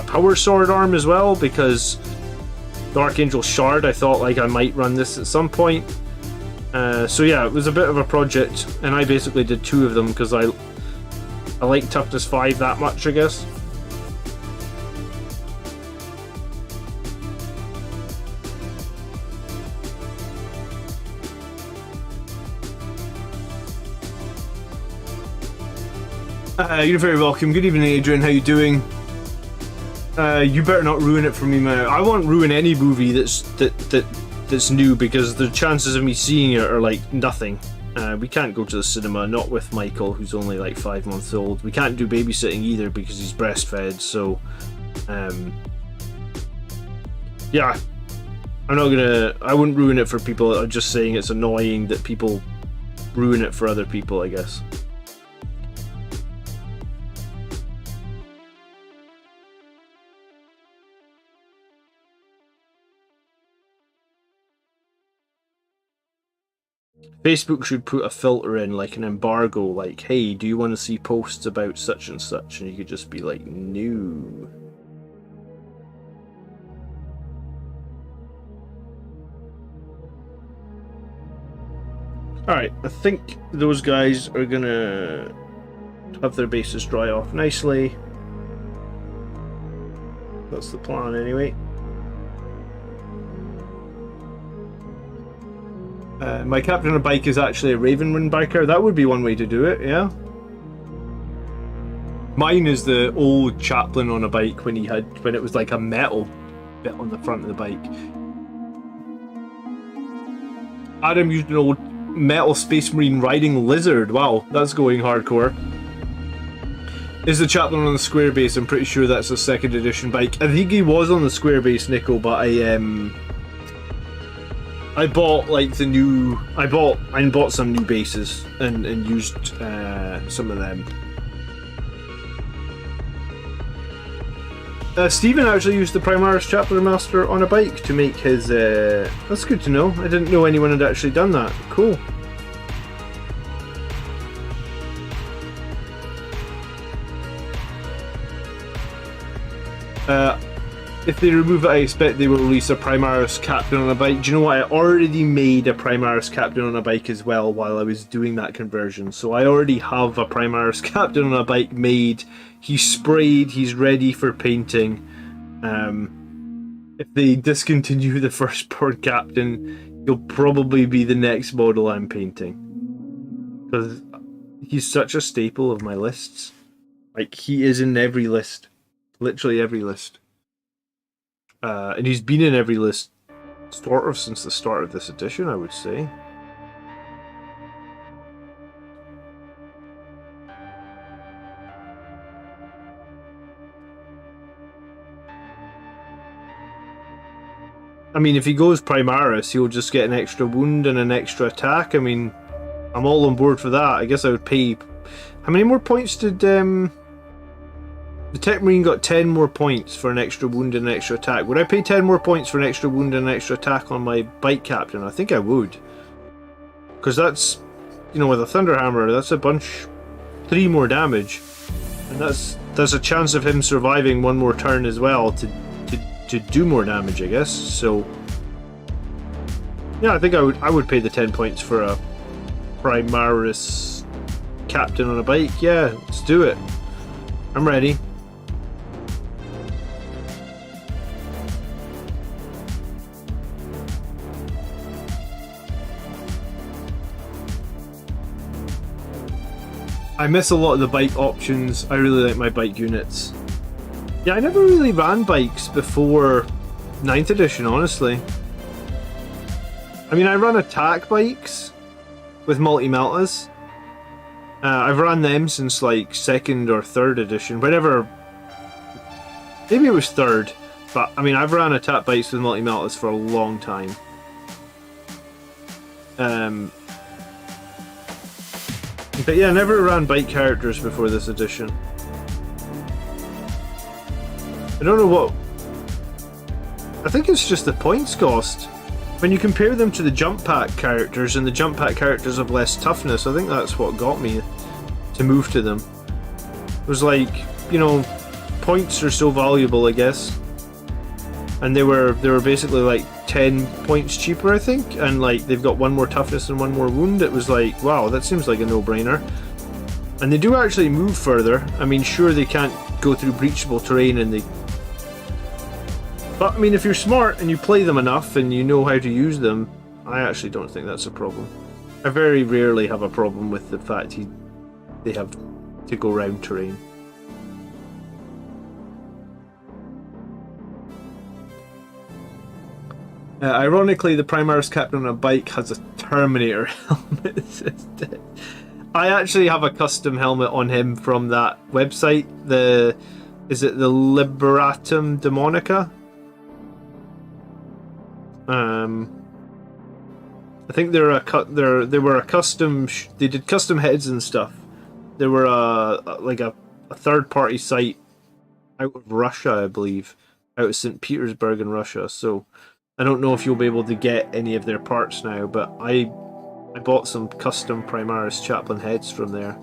Power Sword arm as well because the Archangel Shard, I thought like I might run this at some point. So yeah, it was a bit of a project, and I basically did 2 of them because I like Toughness 5 that much, I guess. You're very welcome. Good evening, Adrian. How you doing? You better not ruin it for me, man. I won't ruin any movie that's new because the chances of me seeing it are like nothing. We can't go to the cinema, not with Michael, who's only like 5 months old. We can't do babysitting either because he's breastfed. So, yeah, I wouldn't ruin it for people. I'm just saying it's annoying that people ruin it for other people, I guess. Facebook should put a filter in, like an embargo, like, hey, do you want to see posts about such and such? And you could just be like, no. Alright, I think those guys are gonna have their bases dry off nicely. That's the plan anyway. My captain on a bike is actually a Ravenwind biker. That would be one way to do it, yeah. Mine is the old chaplain on a bike when it was like a metal bit on the front of the bike. Adam used an old metal Space Marine riding lizard. Wow, that's going hardcore. Is the chaplain on the square base? I'm pretty sure that's a 2nd edition bike. I think he was on the square base, Nico, but I bought like the new. I bought some new bases and used some of them. Stephen actually used the Primaris Chaplain Master on a bike to make his. That's good to know. I didn't know anyone had actually done that. Cool. If they remove it, I expect they will release a Primaris Captain on a bike. Do you know what? I already made a Primaris Captain on a bike as well while I was doing that conversion. So I already have a Primaris Captain on a bike made. He's sprayed. He's ready for painting. If they discontinue the firstborn Captain, he'll probably be the next model I'm painting. Because he's such a staple of my lists. Like, he is in every list. Literally every list. And he's been in every list sort of since the start of this edition, I would say. I mean, if he goes Primaris, he'll just get an extra wound and an extra attack. I mean, I'm all on board for that. I guess I would pay... How many more points did... The Tech Marine got 10 more points for an extra wound and an extra attack. Would I pay 10 more points for an extra wound and an extra attack on my bike captain? I think I would. Because that's, you know, with a Thunderhammer, that's a bunch... 3 more damage. And there's a chance of him surviving one more turn as well to do more damage, I guess. So, yeah, I think I would pay the 10 points for a Primaris captain on a bike. Yeah, let's do it. I'm ready. I miss a lot of the bike options. I really like my bike units. Yeah, I never really ran bikes before 9th edition, honestly. I mean, I run attack bikes with multi-meltas. I've ran them since like 2nd or 3rd edition. Whenever... Maybe it was 3rd. But, I mean, I've ran attack bikes with multi-meltas for a long time. But yeah, I never ran bike characters before this edition. I don't know what... I think it's just the points cost. When you compare them to the jump pack characters, and the jump pack characters have less toughness, I think that's what got me to move to them. It was like, you know, points are so valuable, I guess. And they were basically like 10 points cheaper, I think, and like they've got 1 more toughness and 1 more wound. It was like, wow, that seems like a no-brainer. And they do actually move further. I mean, sure, they can't go through breachable terrain, and but I mean, if you're smart and you play them enough and you know how to use them, I actually don't think that's a problem. I very rarely have a problem with the fact they have to go round terrain. Ironically, the Primaris Captain on a bike has a Terminator helmet. I actually have a custom helmet on him from that website. Is it the Liberatum Demonica? I think they were a custom. They did custom heads and stuff. They were a third-party site out of Russia, I believe, out of St. Petersburg in Russia. So I don't know if you'll be able to get any of their parts now, but I bought some custom Primaris Chaplain heads from there.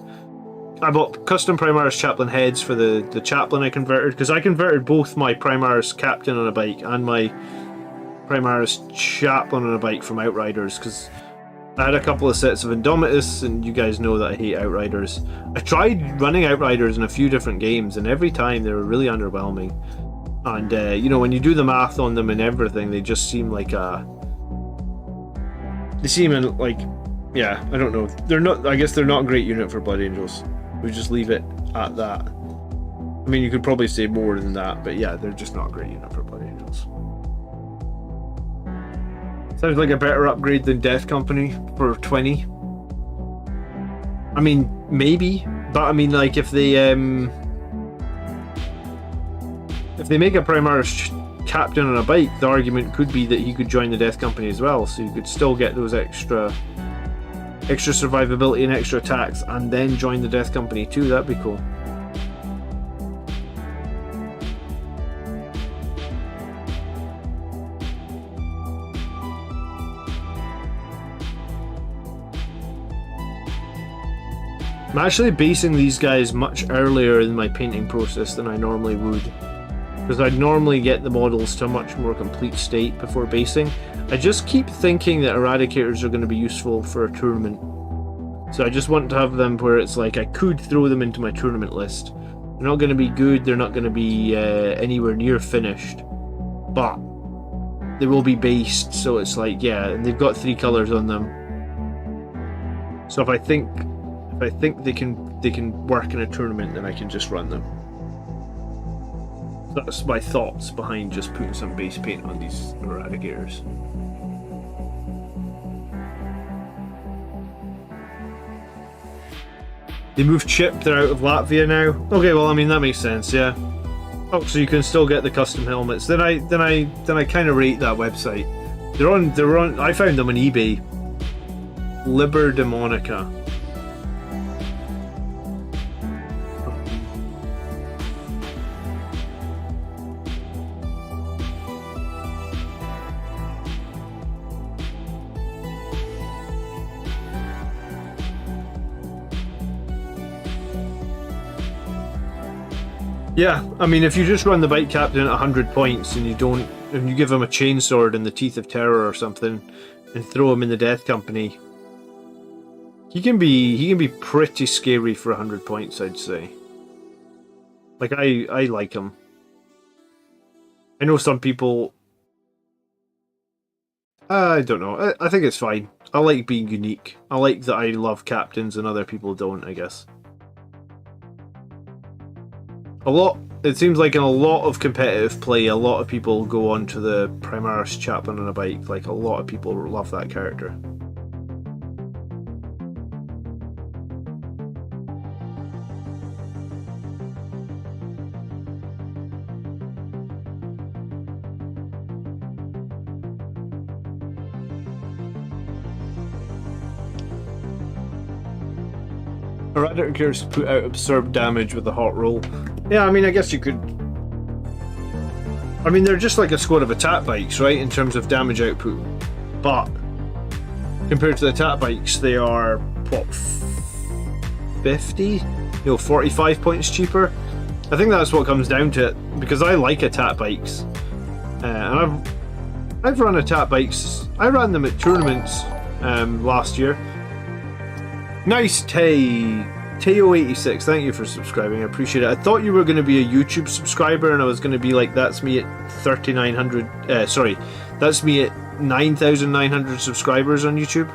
I bought custom Primaris Chaplain heads for the Chaplain I converted, because I converted both my Primaris Captain on a bike and my Primaris Chaplain on a bike from Outriders, because I had a couple of sets of Indomitus, and you guys know that I hate Outriders. I tried running Outriders in a few different games, and every time they were really underwhelming. And, you know, when you do the math on them and everything, they just seem like a... They seem like... Yeah, I don't know. They're not... I guess they're not a great unit for Blood Angels. We just leave it at that. I mean, you could probably say more than that, but yeah, they're just not a great unit for Blood Angels. Sounds like a better upgrade than Death Company for 20. I mean, maybe, but I mean, like, if they make a Primaris captain on a bike, the argument could be that he could join the Death Company as well, so you could still get those extra survivability and extra attacks, and then join the Death Company too. That'd be cool. I'm actually basing these guys much earlier in my painting process than I normally would, because I'd normally get the models to a much more complete state before basing. I just keep thinking that Eradicators are going to be useful for a tournament, so I just want to have them where it's like I could throw them into my tournament list. They're not going to be good, they're not going to be anywhere near finished, but they will be based, so it's like, yeah, and they've got 3 colours on them. So if I think they can work in a tournament, then I can just run them. That's my thoughts behind just putting some base paint on these Eradicators. They moved Chip, they're out of Latvia now. Okay, well, I mean, that makes sense, yeah. Oh, so you can still get the custom helmets. Then I kind of rate that website. They're on. I found them on eBay. Liber Demonica. Yeah, I mean, if you just run the bike captain at 100 points and you give him a chainsword and the Teeth of Terror or something, and throw him in the Death Company, he can be pretty scary for 100 points, I'd say. Like, I like him. I know some people... I don't know. I think it's fine. I like being unique. I like that I love captains and other people don't, I guess. It seems like in a lot of competitive play, a lot of people go on to the Primaris chaplain on a bike. Like, a lot of people love that character. Eradicators put out absurd damage with a hot roll. Yeah, I mean, I guess you could... I mean, they're just like a squad of attack bikes, right, in terms of damage output. But, compared to the attack bikes, they are, what, 50? No, 45 points cheaper? I think that's what comes down to it, because I like attack bikes. And I've run attack bikes. I ran them at tournaments last year. Nice, Teo86, thank you for subscribing, I appreciate it. I thought you were going to be a YouTube subscriber and I was going to be like, that's me at 3,900, sorry, that's me at 9,900 subscribers on YouTube,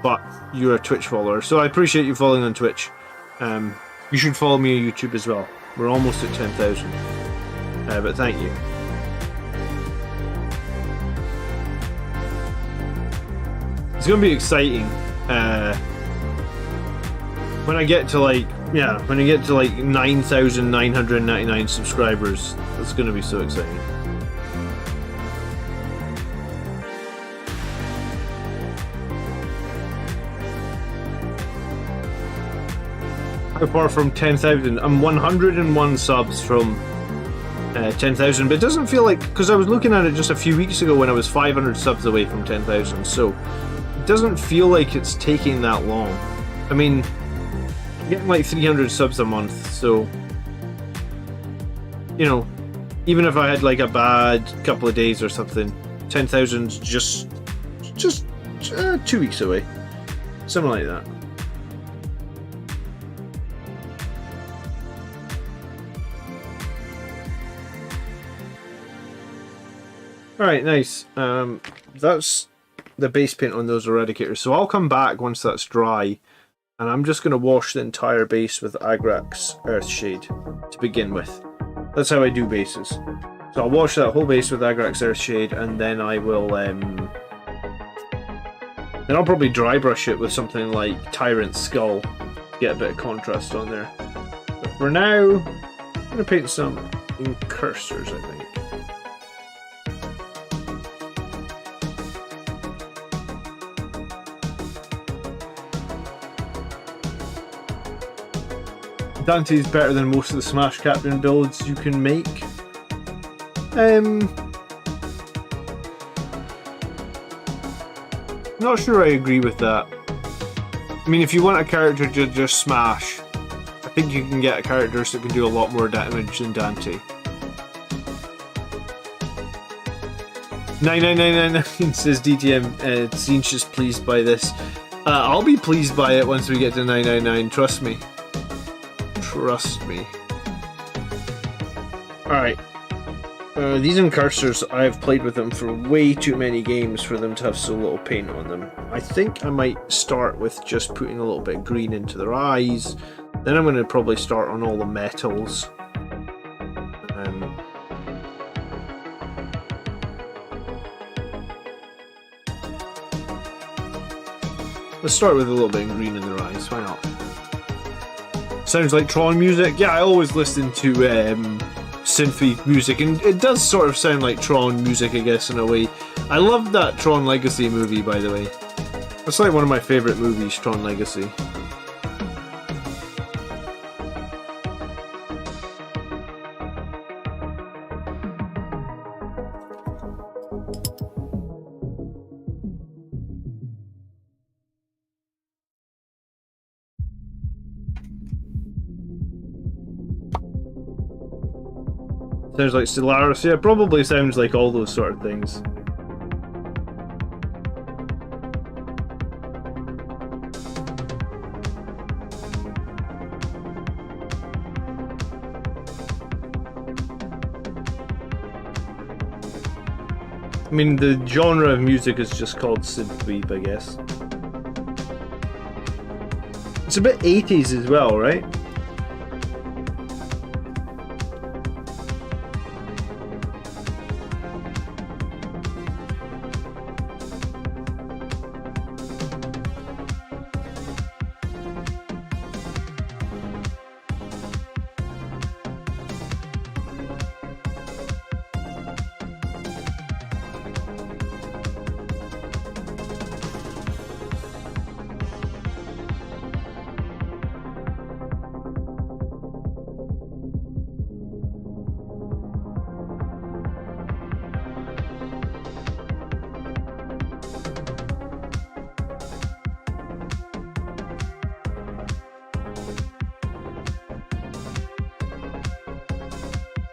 but you're a Twitch follower, so I appreciate you following on Twitch. You should follow me on YouTube as well. We're almost at 10,000, but thank you. It's going to be exciting. When I get to like 9,999 subscribers, it's going to be so exciting. How far from 10,000? I'm 101 subs from 10,000, but it doesn't feel like, because I was looking at it just a few weeks ago when I was 500 subs away from 10,000, so it doesn't feel like it's taking that long. I mean, I'm getting like 300 subs a month, so, you know, even if I had like a bad couple of days or something, 10,000's just 2 weeks away. Something like that. Alright, nice. That's the base paint on those eradicators. So I'll come back once that's dry, and I'm just going to wash the entire base with Agrax Earthshade to begin with. That's how I do bases. So I'll wash that whole base with Agrax Earthshade, and then I will then I'll probably dry brush it with something like Tyrant's Skull to get a bit of contrast on there. But for now, I'm going to paint some incursors, I think. Dante is better than most of the Smash Captain builds you can make. Not sure I agree with that. I mean, if you want a character to just smash, I think you can get characters that can do a lot more damage than Dante. 9999 says DTM, Zinch is pleased by this. I'll be pleased by it once we get to 999, trust me. Trust me. Alright. These incursors, I've played with them for way too many games for them to have so little paint on them. I think I might start with just putting a little bit of green into their eyes. Then I'm going to probably start on all the metals. Let's start with a little bit of green in their eyes, why not? Sounds like Tron music. Yeah, I always listen to synthy music, and it does sort of sound like Tron music, I guess, in a way. I love that Tron Legacy movie, by the way. It's like one of my favourite movies, Tron Legacy. Sounds like Stellaris, yeah, probably sounds like all those sort of things. I mean, the genre of music is just called synthwave, I guess. It's a bit 80s as well, right?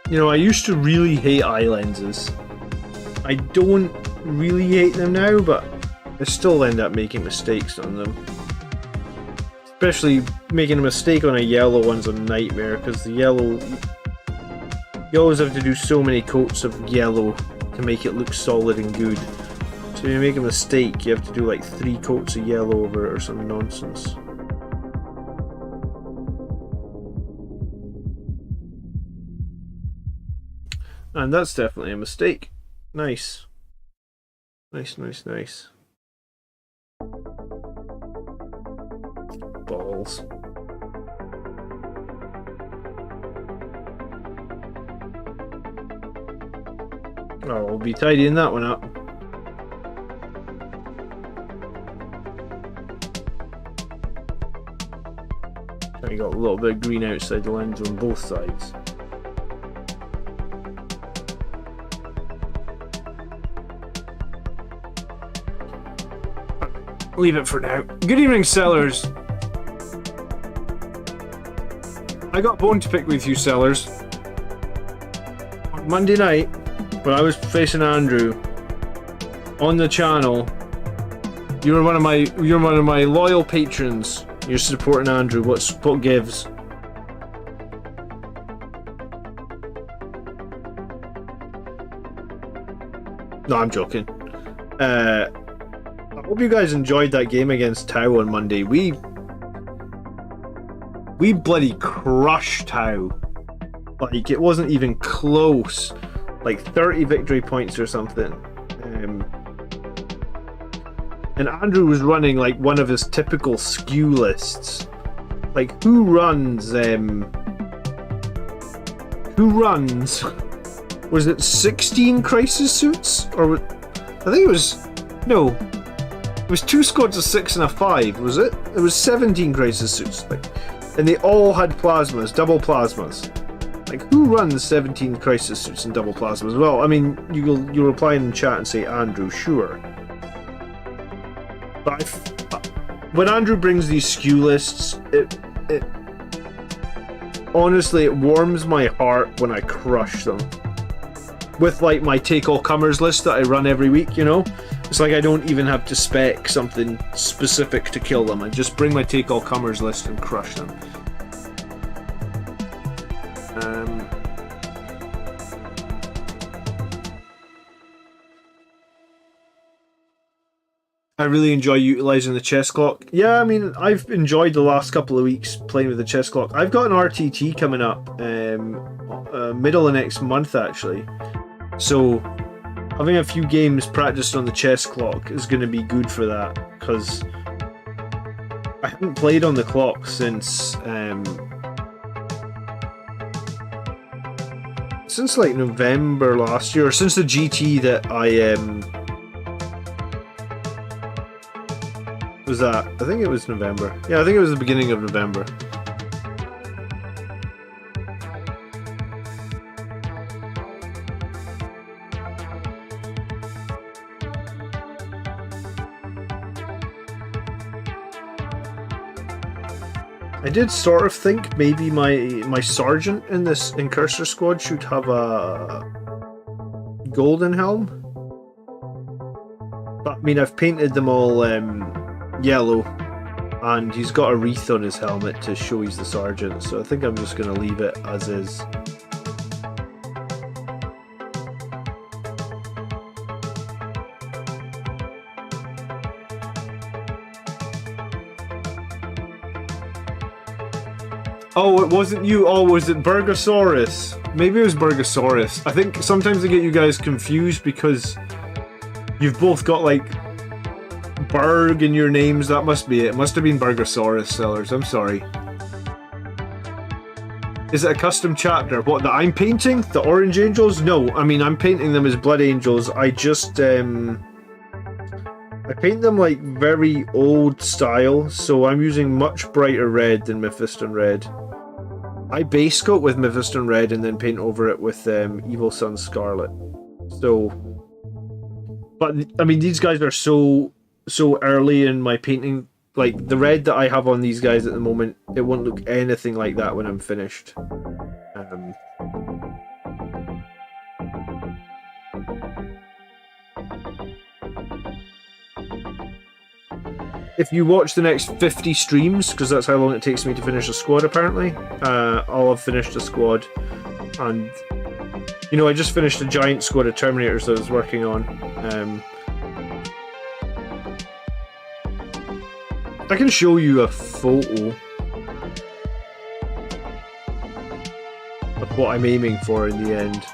You know, I used to really hate eye lenses. I don't really hate them now, but I still end up making mistakes on them. Especially making a mistake on a yellow one's a nightmare, because the yellow... You always have to do so many coats of yellow to make it look solid and good. So if you make a mistake, you have to do like 3 coats of yellow over it or some nonsense. And that's definitely a mistake. Nice. Nice, nice, nice. Balls. Oh, we'll be tidying that one up. I got a little bit of green outside the lens on both sides. Leave it for now. Good evening, sellers. I got a bone to pick with you, sellers. On Monday night, when I was facing Andrew on the channel, You're one of my loyal patrons. You're supporting Andrew. What gives? No, I'm joking. I hope you guys enjoyed that game against Tau on Monday. We bloody crushed Tau. Like, it wasn't even close. Like 30 victory points or something. And Andrew was running like one of his typical skew lists. Like, who runs? Was it 16 crisis suits? Or I think it was, no, it was 2 squads of 6 and a 5, was it? It was 17 crisis suits, like, and they all had plasmas, double plasmas. Like, who runs 17 crisis suits and double plasmas? Well, I mean, you'll reply in the chat and say Andrew, sure. But when Andrew brings these skew lists, it honestly, it warms my heart when I crush them. With like my take all comers list that I run every week, you know? It's like I don't even have to spec something specific to kill them. I just bring my take all comers list and crush them. I really enjoy utilising the chess clock. Yeah, I mean, I've enjoyed the last couple of weeks playing with the chess clock. I've got an RTT coming up middle of next month, actually. So having a few games practiced on the chess clock is going to be good for that, because I haven't played on the clock since like November last year, or since the GT that I was that? I think it was November. Yeah, I think it was the beginning of November. I did sort of think maybe my sergeant in Cursor Squad should have a golden helm. But I mean, I've painted them all yellow, and he's got a wreath on his helmet to show he's the sergeant, so I think I'm just going to leave it as is. Oh, it wasn't you. Oh, was it Burgosaurus? Maybe it was Burgosaurus. I think sometimes I get you guys confused because you've both got like Berg in your names. That must be it. It must have been Burgosaurus, sellers. I'm sorry. Is it a custom chapter? What, that I'm painting? The Orange Angels? No, I mean, I'm painting them as Blood Angels. I just I paint them like very old style, so I'm using much brighter red than Mephiston Red. I base coat with Mephiston Red and then paint over it with Evil Sun Scarlet. So, but I mean, these guys are so early in my painting. Like, the red that I have on these guys at the moment, it won't look anything like that when I'm finished. If you watch the next 50 streams, because that's how long it takes me to finish a squad apparently, I'll have finished a squad. And, you know, I just finished a giant squad of Terminators that I was working on. I can show you a photo of what I'm aiming for in the end.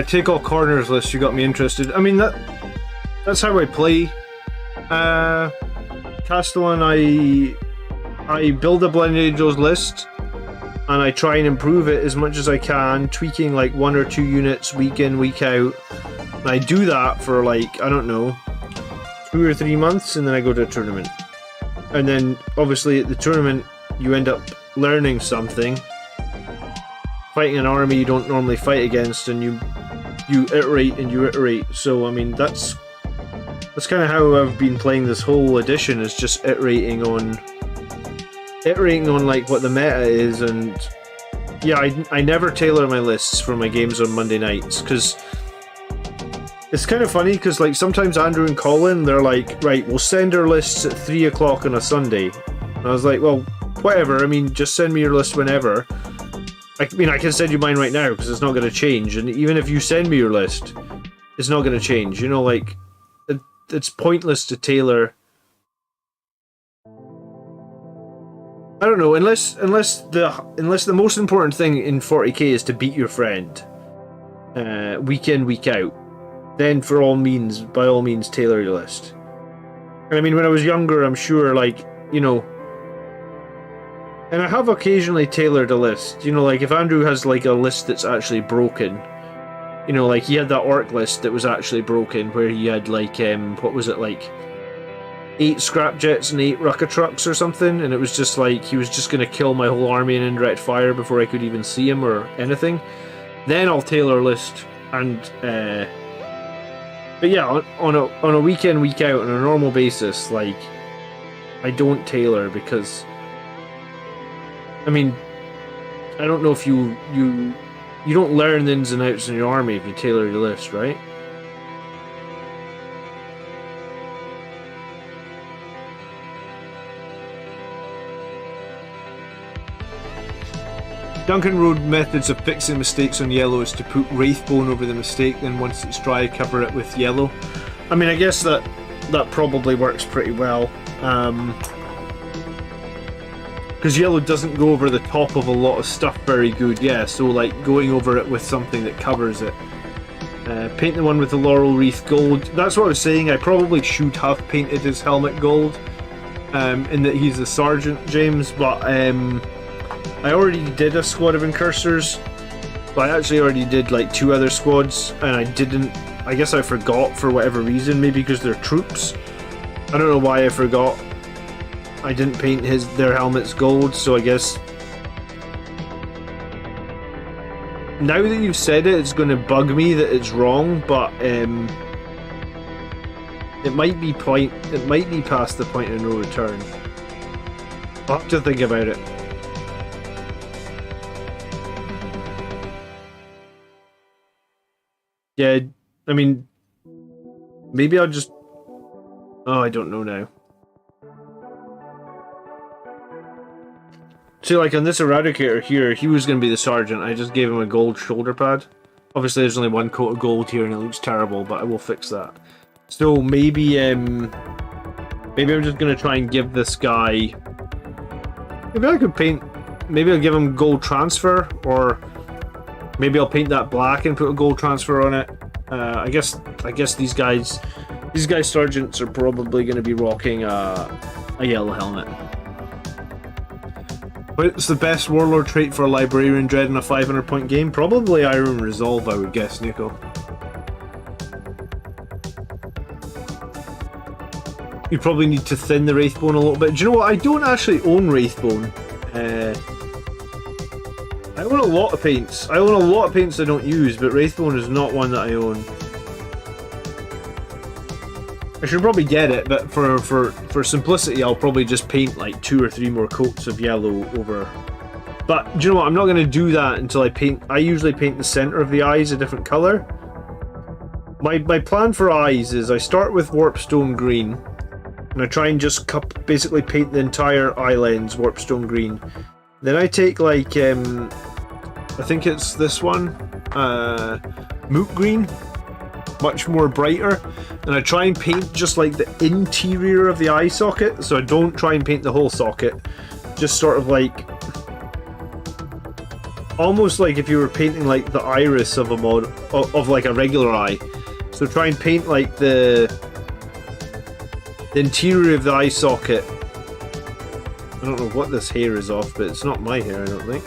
Take all corners list, you got me interested. I mean, that's how I play Castellan. I build a Blend Angels list and I try and improve it as much as I can, tweaking like 1 or 2 units week in, week out. And I do that for like, I don't know, 2 or 3 months, and then I go to a tournament. And then obviously at the tournament you end up learning something, fighting an army you don't normally fight against, and you you iterate and you iterate. So I mean, that's kind of how I've been playing this whole edition, is just iterating on like what the meta is. And yeah, I never tailor my lists for my games on Monday nights, because it's kind of funny, because like sometimes Andrew and Colin, they're like, right, we'll send our lists at 3 o'clock on a Sunday. And I was like, well, whatever, I mean, just send me your list whenever. I mean, I can send you mine right now, because it's not going to change. And even if you send me your list, it's not going to change. You know, like, it's pointless to tailor. I don't know, unless the most important thing in 40k is to beat your friend, week in, week out. Then by all means, tailor your list. And I mean, when I was younger, I'm sure, like, you know, and I have occasionally tailored a list. You know, like if Andrew has like a list that's actually broken, you know, like he had that orc list that was actually broken, where he had like, what was it, like 8 scrapjets and 8 rucker trucks or something, and it was just like he was just going to kill my whole army in indirect fire before I could even see him or anything. Then I'll tailor a list. And but yeah, on a week in, week out, on a normal basis, like, I don't tailor, because I mean, I don't know if you don't learn the ins and outs in your army if you tailor your list, right? Duncan Road methods of fixing mistakes on yellow is to put Wraithbone over the mistake, then once it's dry, cover it with yellow. I mean, I guess that probably works pretty well. Because yellow doesn't go over the top of a lot of stuff very good, yeah, so like going over it with something that covers it. Paint the one with the laurel wreath gold. That's what I was saying, I probably should have painted his helmet gold, in that he's a sergeant, James, but I already did a squad of incursors. But I actually already did like 2 other squads, and I guess I forgot for whatever reason, maybe because they're troops. I don't know why I forgot. I didn't paint their helmets gold, so I guess now that you've said it, it's going to bug me that it's wrong, but it might be past the point of no return. I'll have to think about it. Yeah, I mean, maybe I'll just... Oh, I don't know now. See, like on this Eradicator here, he was going to be the sergeant. I just gave him a gold shoulder pad. Obviously, there's only 1 coat of gold here and it looks terrible, but I will fix that. So maybe I'm just going to try and give this guy... Maybe I could paint... Maybe I'll give him gold transfer, or... Maybe I'll paint that black and put a gold transfer on it. I guess these guys sergeants are probably going to be rocking a yellow helmet. What's the best warlord trait for a librarian dread in a 500-point game? Probably Iron Resolve, I would guess, Nico. You probably need to thin the Wraithbone a little bit. Do you know what? I don't actually own Wraithbone. I own a lot of paints. I own a lot of paints I don't use, but Wraithbone is not one that I own. I should probably get it, but for simplicity, I'll probably just paint like 2 or 3 more coats of yellow over. But do you know what? I'm not going to do that until I usually paint the center of the eyes a different color. My plan for eyes is I start with Warpstone green, and I try and just basically paint the entire eye lens Warpstone green. Then I take like, I think it's this one, Moot Green, much more brighter, and I try and paint just like the interior of the eye socket, so I don't try and paint the whole socket, just sort of like, almost like if you were painting like the iris of of like a regular eye. So try and paint like the interior of the eye socket. I don't know what this hair is off, but it's not my hair, I don't think.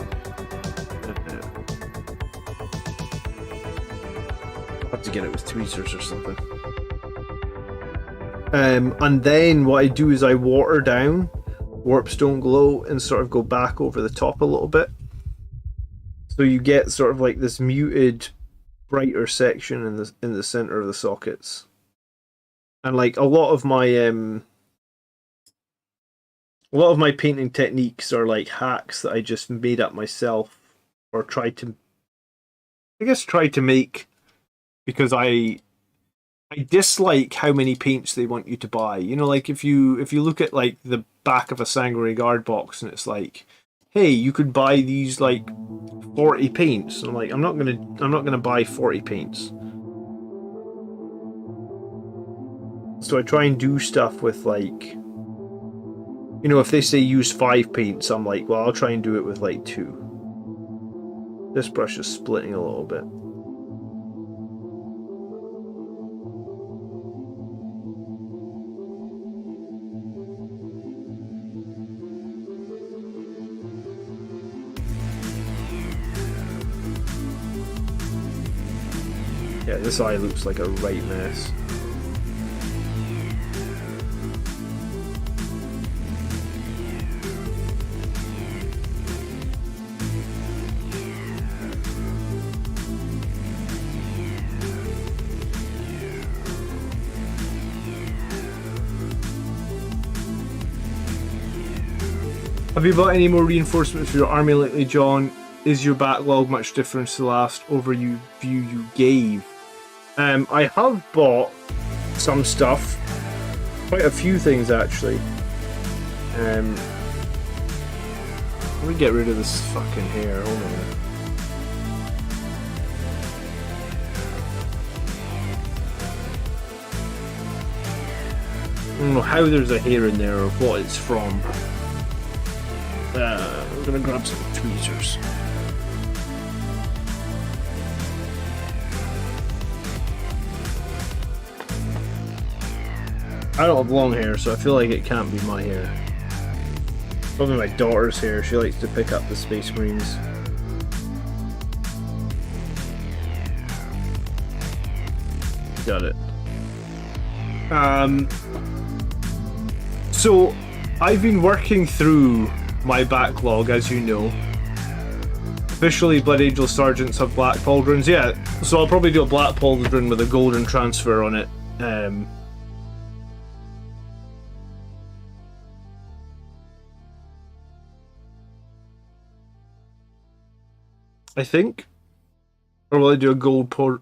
I'll have to get it with tweezers or something. And then what I do is I water down Warpstone Glow and sort of go back over the top a little bit. So you get sort of like this muted brighter section in the center of the sockets. And like a lot of my painting techniques are like hacks that I just made up myself, or tried to make, because I dislike how many paints they want you to buy. You know, like if you look at like the back of a Sanguinary Guard box and it's like, hey, you could buy these like 40 paints. And I'm like, I'm not gonna buy 40 paints. So I try and do stuff with like, you know, if they say use 5 paints, I'm like, well, I'll try and do it with like 2. This brush is splitting a little bit. Yeah, this eye looks like a right mess. Have you bought any more reinforcements for your army lately, John? Is your backlog much different to the last overview you gave? I have bought some stuff. Quite a few things, actually. Let me get rid of this fucking hair. Hold on. I don't know how there's a hair in there or what it's from. I'm gonna grab some tweezers. I don't have long hair, so I feel like it can't be my hair. Probably my daughter's hair. She likes to pick up the Space Marines. Got it. So I've been working through my backlog, as you know. Officially, Blood Angel Sergeants have black pauldrons. Yeah, so I'll probably do a black pauldron with a golden transfer on it. I think. Or will I do a gold pauldron?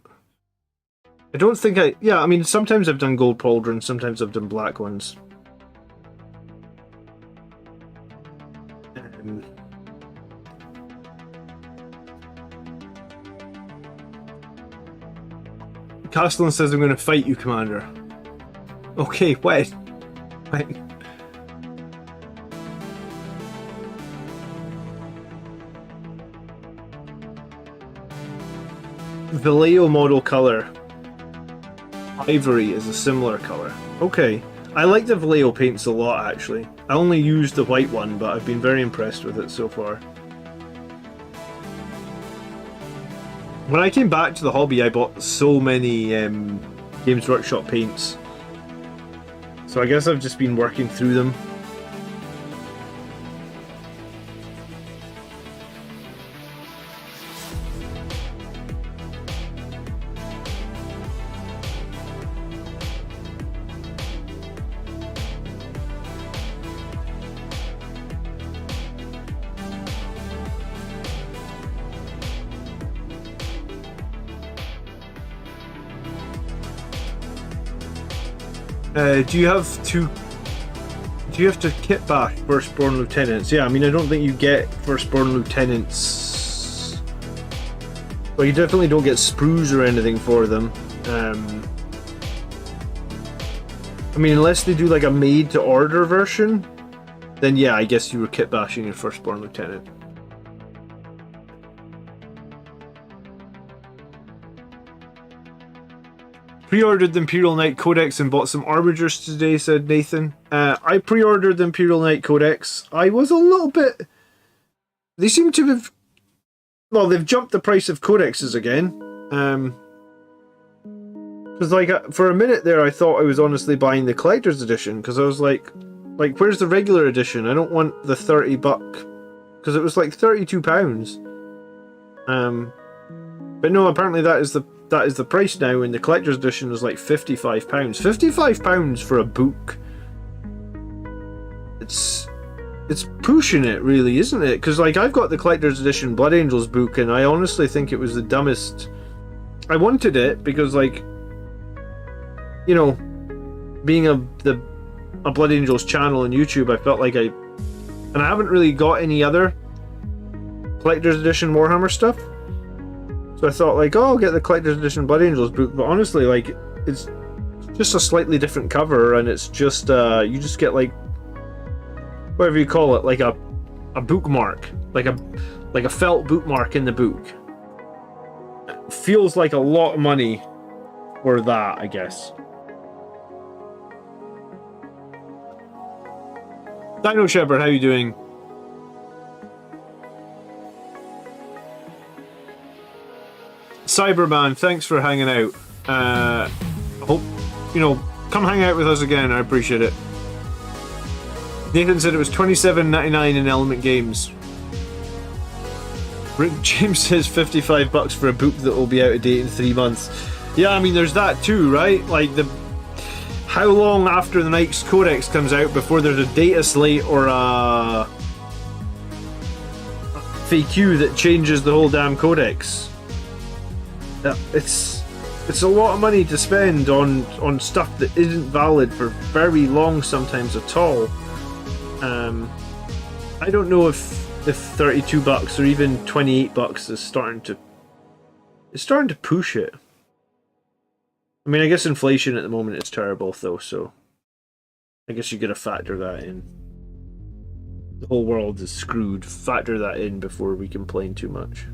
I don't think I... Yeah, I mean, sometimes I've done gold pauldrons, sometimes I've done black ones. Castellan says I'm going to fight you, Commander. Okay, when? When? Vallejo model color. Ivory is a similar color. Okay. I like the Vallejo paints a lot, actually. I only used the white one, but I've been very impressed with it so far. When I came back to the hobby, I bought so many Games Workshop paints. So I guess I've just been working through them. Do you have to kit bash Firstborn Lieutenants? Yeah, I mean, I don't think you get Firstborn Lieutenants. Well, you definitely don't get sprues or anything for them. I mean, unless they do like a made-to-order version, then yeah, I guess you were kit bashing your Firstborn Lieutenant. Pre-ordered the Imperial Knight Codex and bought some Arbigers today, said Nathan. I pre-ordered the Imperial Knight Codex. I was a little bit... They seem to have... Well, they've jumped the price of Codexes again. Because, like, for a minute there, I thought I was honestly buying the Collector's Edition. Because I was like, where's the regular edition? I don't want the $30... Because it was like £32. But no, apparently that is the that is the price now, and the collector's edition is like £55. £55 for a book. It's pushing it, really, isn't it? Because like I've got the collector's edition Blood Angels book, and I honestly think it was the dumbest. I wanted it because, like, you know, being a Blood Angels channel on YouTube, I felt like and I haven't really got any other collector's edition Warhammer stuff. So I thought, like, oh, I'll get the collector's edition Blood Angels book, but honestly, like, it's just a slightly different cover, and it's just you just get, like, whatever you call it, like a bookmark, like a felt bookmark in the book. It feels like a lot of money for that, I guess. Dino Shepherd, how you doing? Cyberman, thanks for hanging out. I hope, you know, come hang out with us again. I appreciate it. Nathan said it was $27.99 in Element Games. Rick James says $55 for a book that will be out of date in 3 months. Yeah, I mean, there's that too, right? Like, how long after the Knights Codex comes out before there's a data slate or a FAQ that changes the whole damn codex? It's a lot of money to spend on stuff that isn't valid for very long, sometimes at all. I don't know if $32 or even $28 is starting to push it. I mean, I guess inflation at the moment is terrible though, so I guess you gotta factor that in. The whole world is screwed. Factor that in before we complain too much.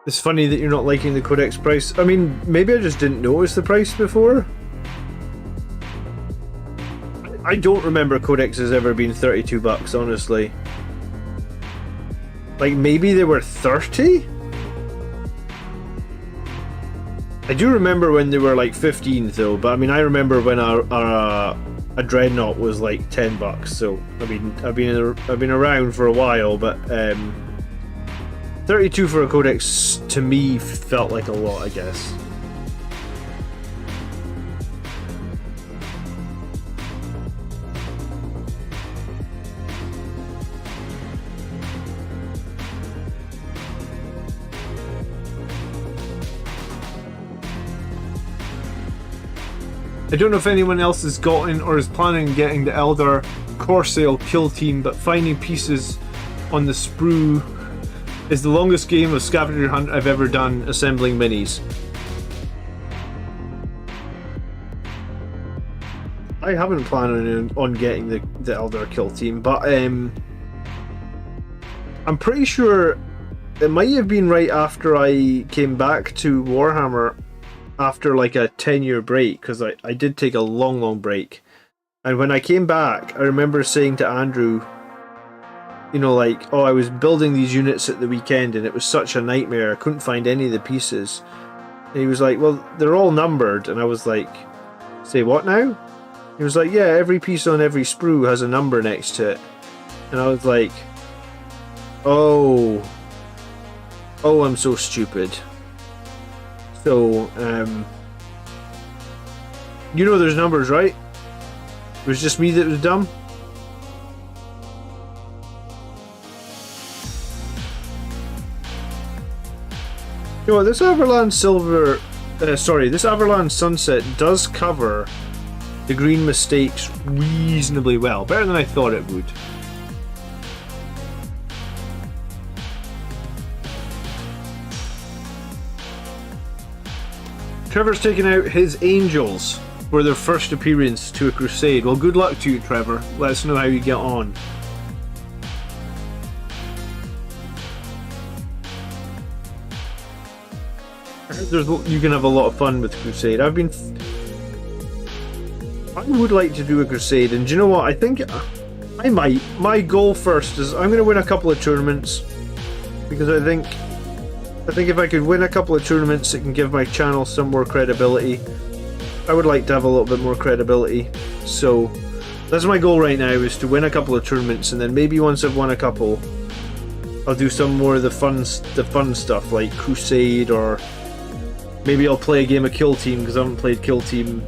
It's funny that you're not liking the codex price. I mean, maybe I just didn't notice the price before. I don't remember codexes ever being $32, honestly. Like, maybe they were 30? I do remember when they were like 15 though, but I mean, I remember when a Dreadnought was like $10, so I mean, I've been around for a while, but 32 for a codex to me felt like a lot, I guess. I don't know if anyone else has gotten or is planning on getting the Elder Corsair kill team, but finding pieces on the sprue is the longest game of scavenger hunt I've ever done assembling minis. I haven't planned on getting the Elder kill team, but I'm pretty sure it might have been right after I came back to Warhammer after like a 10-year break, because I did take a long break. And when I came back, I remember saying to Andrew, you know, like, oh, I was building these units at the weekend and it was such a nightmare, I couldn't find any of the pieces. And he was like, well, they're all numbered. And I was like, say what now? He was like, yeah, every piece on every sprue has a number next to it. And I was like, oh, I'm so stupid. So, you know there's numbers, right? It was just me that was dumb. You know what, this Averland this Averland Sunset does cover the green mistakes reasonably well. Better than I thought it would. Trevor's taking out his Angels for their first appearance to a crusade. Well, good luck to you, Trevor. Let us know how you get on. You can have a lot of fun with Crusade. I would like to do a Crusade, and do you know what? I think I might. My goal first is I'm going to win a couple of tournaments, because I think if I could win a couple of tournaments, it can give my channel some more credibility. I would like to have a little bit more credibility, so that's my goal right now, is to win a couple of tournaments, and then maybe once I've won a couple, I'll do some more of the fun stuff like Crusade, or maybe I'll play a game of Kill Team, because I haven't played Kill Team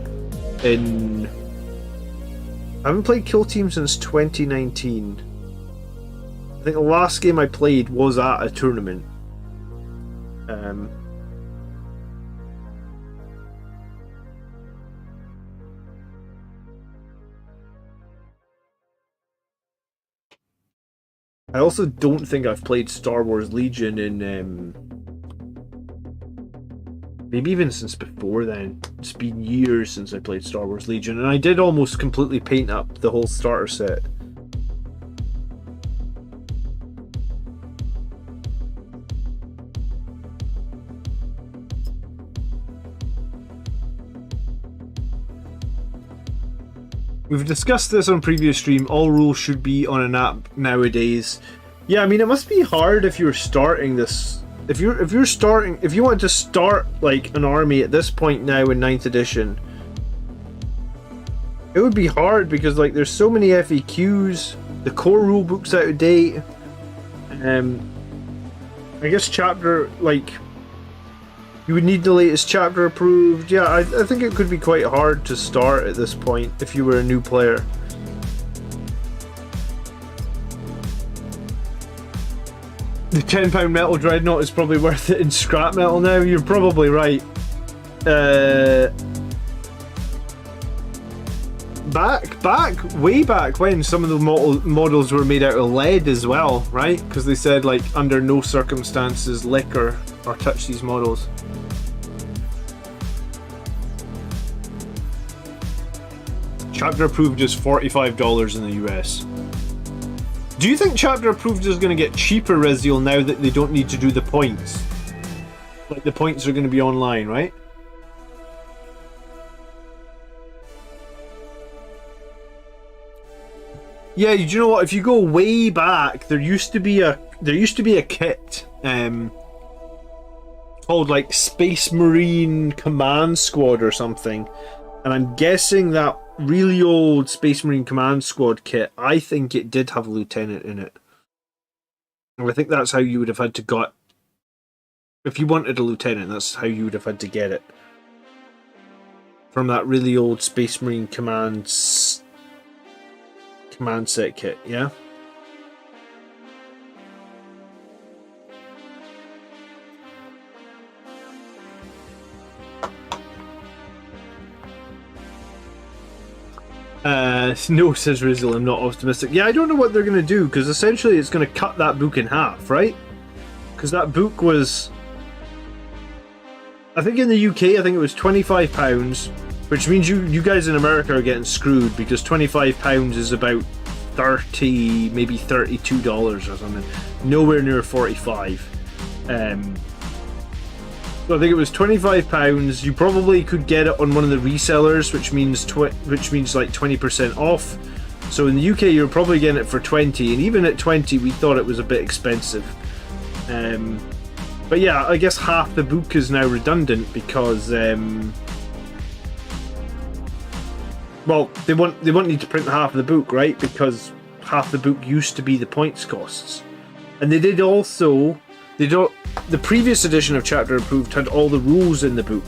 since 2019. I think the last game I played was at a tournament. I also don't think I've played Star Wars Legion in maybe even since before then. It's been years since I played Star Wars Legion, and I did almost completely paint up the whole starter set. We've discussed this on previous stream. All rules should be on an app nowadays. Yeah, I mean, it must be hard if you're starting this. If you want to start like an army at this point now in 9th edition, it would be hard because like there's so many FAQs. The core rulebook's out of date. I guess chapter, like, you would need the latest chapter approved. Yeah, I think it could be quite hard to start at this point if you were a new player. The £10 metal dreadnought is probably worth it in scrap metal now. You're probably right. Way back when some of the models were made out of lead as well, right? Because they said like under no circumstances lick or touch these models. Chapter approved is $45 in the US. Do you think chapter approved is going to get cheaper, Reziel, now that they don't need to do the points? Like the points are going to be online, right? Yeah, you know what? If you go way back, there used to be a kit called like Space Marine Command Squad or something, and I'm guessing that really old Space Marine Command Squad kit, I think it did have a lieutenant in it. And I think that's how you would have had to got. If you wanted a lieutenant, that's how you would have had to get it. From that really old Space Marine command set kit, yeah? No, says Rizzle, I'm not optimistic. Yeah, I don't know what they're going to do, because essentially it's going to cut that book in half, right? Because that book was... I think in the UK, I think it was £25, which means you guys in America are getting screwed, because £25 is about 30, maybe $32 or something. Nowhere near 45. So I think it was £25. You probably could get it on one of the resellers, which means like 20% off. So in the UK, you're probably getting it for 20, and even at 20, we thought it was a bit expensive. But yeah, I guess half the book is now redundant because, well, they won't need to print half of the book, right? Because half the book used to be the points costs, and they did also. The previous edition of Chapter Approved had all the rules in the book.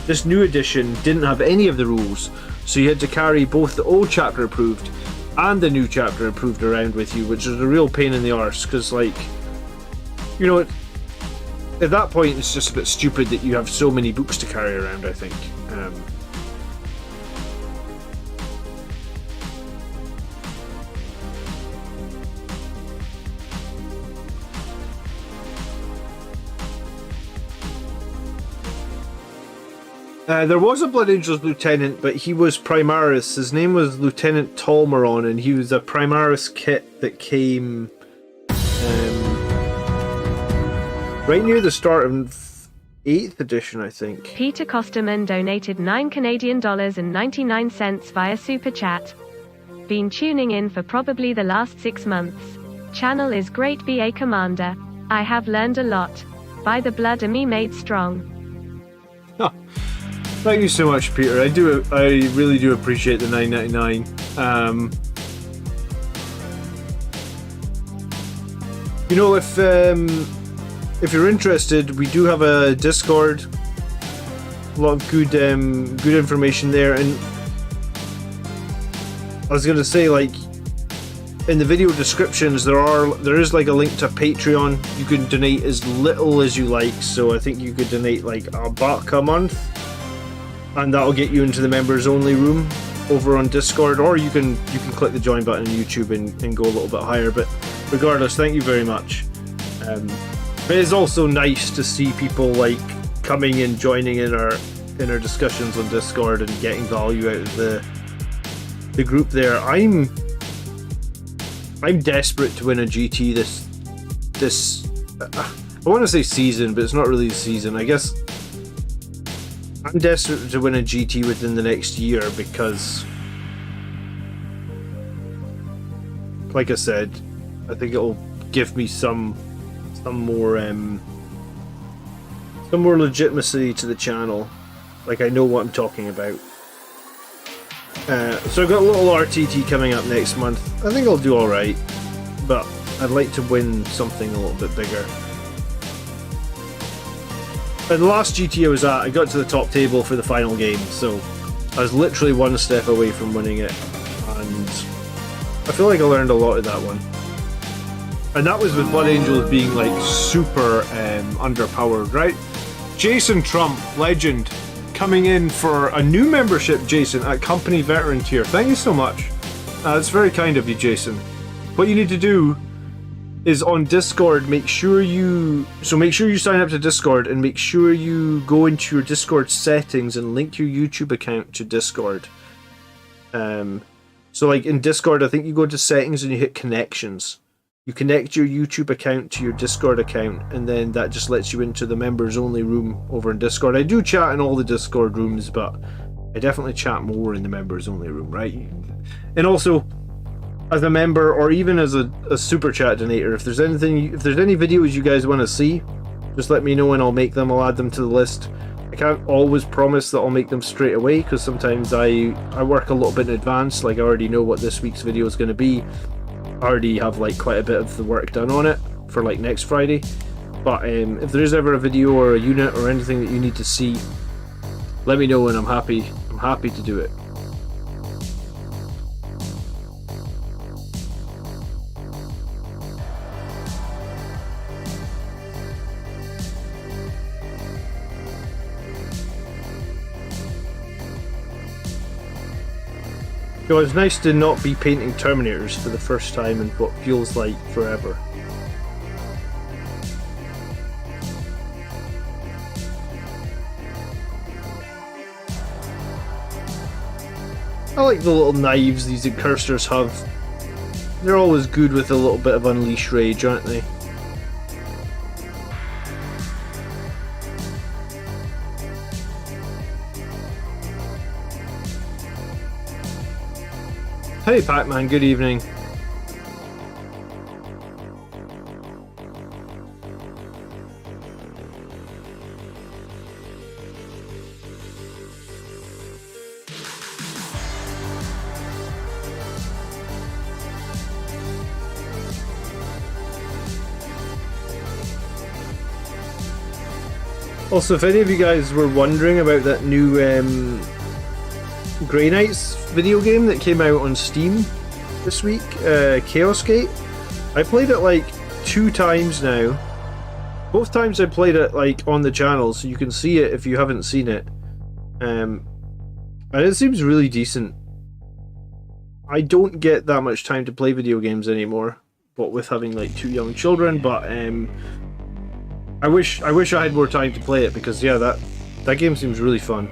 This new edition didn't have any of the rules, so you had to carry both the old Chapter Approved and the new Chapter Approved around with you, which is a real pain in the arse, because, like, you know, at that point it's just a bit stupid that you have so many books to carry around, I think. There was a Blood Angels lieutenant, but he was Primaris. His name was Lieutenant Tolmaron, and he was a Primaris kit that came right near the start of 8th edition, I think. Peter Costerman donated $9 Canadian and 99 cents via Super Chat. Been tuning in for probably the last 6 months. Channel is great BA Commander. I have learned a lot. By the blood of me made strong. Oh, thank you so much, Peter. I really do appreciate the $9.99. You know, if you're interested, we do have a Discord. A lot of good information there, and I was gonna say, like, in the video descriptions there is like a link to Patreon. You can donate as little as you like, so I think you could donate like $1 a month, and that'll get you into the members only room over on Discord, or you can click the join button on YouTube and go a little bit higher. But regardless, thank you very much. It is also nice to see people like coming and joining in our discussions on Discord and getting value out of the group there. I'm desperate to win a GT this I want to say season, but it's not really a season. I guess I'm desperate to win a GT within the next year because, like I said, I think it'll give me some more legitimacy to the channel. Like, I know what I'm talking about. So I've got a little RTT coming up next month. I think I'll do alright, but I'd like to win something a little bit bigger. At the last GT I was at, I got to the top table for the final game, so I was literally one step away from winning it, and I feel like I learned a lot of that one. And that was with Blood Angels being like super underpowered, right? Jason Trump, legend, coming in for a new membership, Jason, at Company Veteran tier. Thank you so much. It's very kind of you, Jason. What you need to do is on Discord, make sure you sign up to Discord, and make sure you go into your Discord settings and link your YouTube account to Discord. So like in Discord, I think you go to settings and you hit connections. You connect your YouTube account to your Discord account, and then that just lets you into the members only room over in Discord. I do chat in all the Discord rooms, but I definitely chat more in the members only room, right? And also, as a member or even as a super chat donator, if there's any videos you guys want to see, just let me know and I'll make them. I'll add them to the list. I can't always promise that I'll make them straight away, because sometimes I work a little bit in advance. Like, I already know what this week's video is going to be. I already have like quite a bit of the work done on it for like next Friday. But if there is ever a video or a unit or anything that you need to see, let me know and I'm happy to do it. So it's nice to not be painting Terminators for the first time in what feels like forever. I like the little knives these incursors have. They're always good with a little bit of unleash rage, aren't they? Hey Pac-Man, good evening. Also, if any of you guys were wondering about that new Grey Knights video game that came out on Steam this week, Chaos Gate, I played it like 2 times now. Both times I played it like on the channel, so you can see it if you haven't seen it. And it seems really decent. I don't get that much time to play video games anymore, what with having like 2 young children, but I wish I had more time to play it, because yeah, that game seems really fun.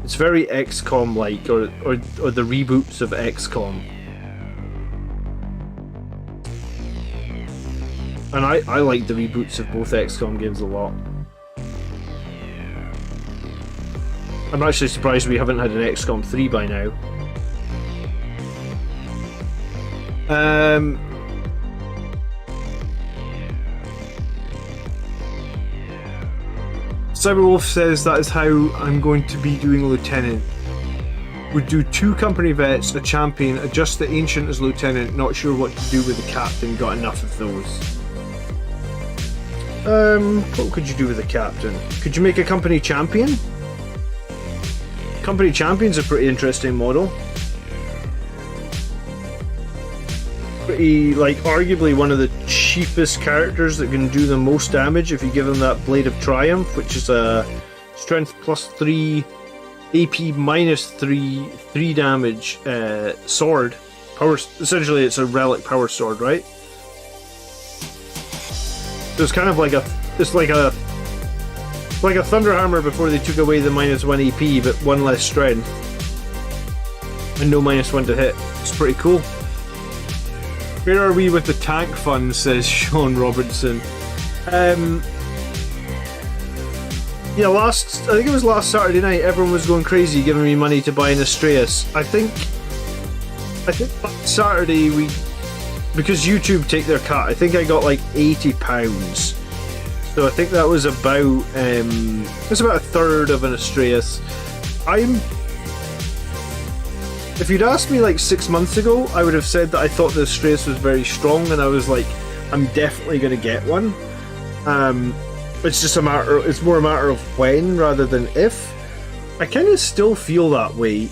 It's very XCOM like, or the reboots of XCOM. And I like the reboots of both XCOM games a lot. I'm actually surprised we haven't had an XCOM 3 by now. Cyberwolf says that is how I'm going to be doing Lieutenant. Would do 2 company vets, a champion, adjust the ancient as lieutenant, not sure what to do with the captain, got enough of those. What could you do with the captain? Could you make a company champion? Company champion's a pretty interesting model. Pretty, like, arguably one of the cheapest characters that can do the most damage if you give them that Blade of Triumph, which is a strength +3, AP -3, 3 damage sword. Power. Essentially, it's a relic power sword, right? So it's kind of like like a Thunder Hammer before they took away the -1 AP, but 1 less strength and no -1 to hit. It's pretty cool. Where are we with the tank fund? Says Sean Robertson. Yeah, I think it was last Saturday night, everyone was going crazy giving me money to buy an Astraeus. I think last Saturday because YouTube take their cut, I think I got like £80. So I think that was about it's about a third of an Astraeus. If you'd asked me like 6 months ago, I would have said that I thought the Astraeus was very strong, and I was like, I'm definitely going to get one. It's just it's more a matter of when rather than if. I kind of still feel that way,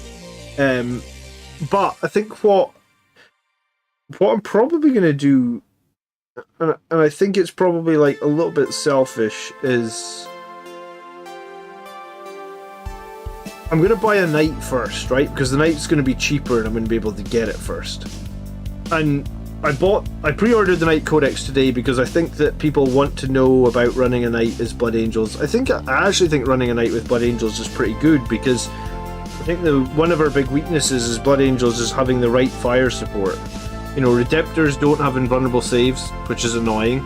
but I think what I'm probably going to do, and I think it's probably like a little bit selfish, is I'm going to buy a knight first, right? Because the knight's going to be cheaper and I'm going to be able to get it first. And I pre-ordered the Knight Codex today because I think that people want to know about running a knight as Blood Angels. I actually think running a knight with Blood Angels is pretty good, because I think one of our big weaknesses as Blood Angels is having the right fire support. You know, Redemptors don't have invulnerable saves, which is annoying.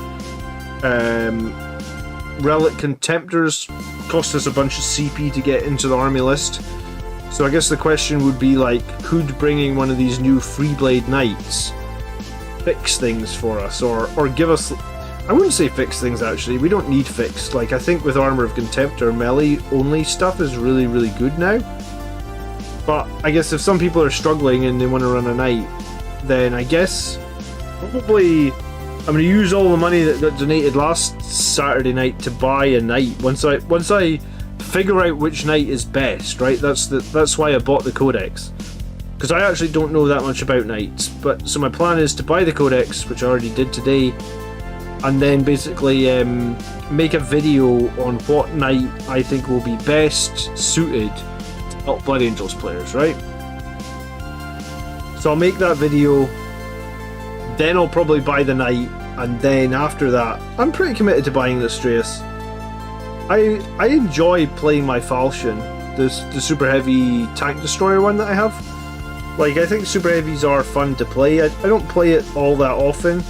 Relic Contemptors cost us a bunch of CP to get into the army list. So I guess the question would be like, could bringing one of these new Freeblade Knights fix things for us, or give us... I wouldn't say fix things, actually. We don't need fixed. Like, I think with Armor of Contemptor, melee only stuff is really, really good now. But I guess if some people are struggling and they want to run a knight, then I guess probably I'm going to use all the money that got donated last Saturday night to buy a knight. Once I figure out which knight is best, right? That's why I bought the Codex. Because I actually don't know that much about knights. But so my plan is to buy the Codex, which I already did today, and then basically make a video on what knight I think will be best suited to help Blood Angels players, right? So I'll make that video, then I'll probably buy the knight, and then after that, I'm pretty committed to buying the Astraeus. I enjoy playing my Falchion, the super heavy tank destroyer one that I have. Like, I think super heavies are fun to play. I don't play it all that often,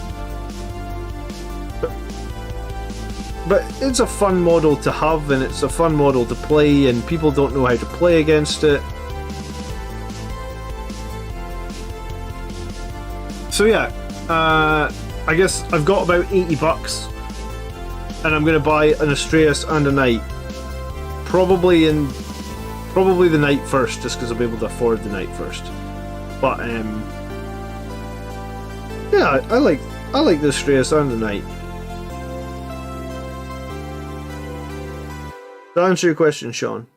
but it's a fun model to have, and it's a fun model to play, and people don't know how to play against it. So yeah, I guess I've got about $80, and I'm going to buy an Astraeus and a knight. Probably the knight first, just because I'll be able to afford the knight first. But yeah, I like the Astraeus and the knight. To answer your question, Sean.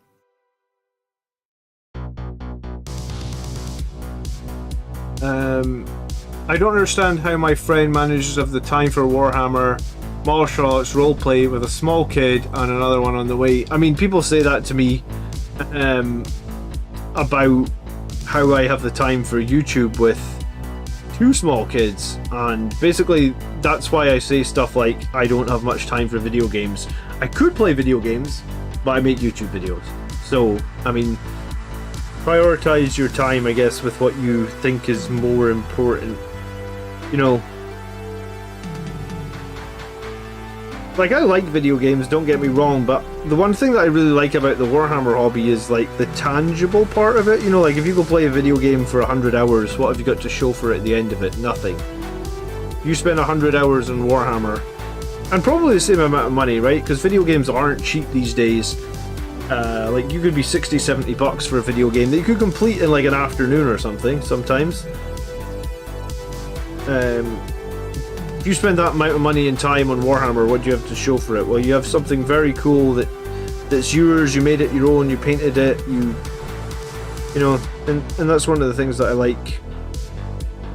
I don't understand how my friend manages to have the time for Warhammer, martial arts, roleplay with a small kid and another one on the way. I mean, people say that to me about how I have the time for YouTube with 2 small kids, and basically that's why I say stuff like I don't have much time for video games. I could play video games, but I make YouTube videos. So, I mean, prioritize your time, I guess, with what you think is more important. You know, like, I like video games, don't get me wrong, but the one thing that I really like about the Warhammer hobby is, like, the tangible part of it. You know, like, if you go play a video game for 100 hours, what have you got to show for it at the end of it? Nothing. You spend 100 hours in Warhammer, and probably the same amount of money, right? Because video games aren't cheap these days. Like, you could be 60, 70 bucks for a video game that you could complete in, like, an afternoon or something, sometimes. If you spend that amount of money and time on Warhammer, what do you have to show for it? Well, you have something very cool that's yours, you made it your own, you painted it, you know, and that's one of the things that I like.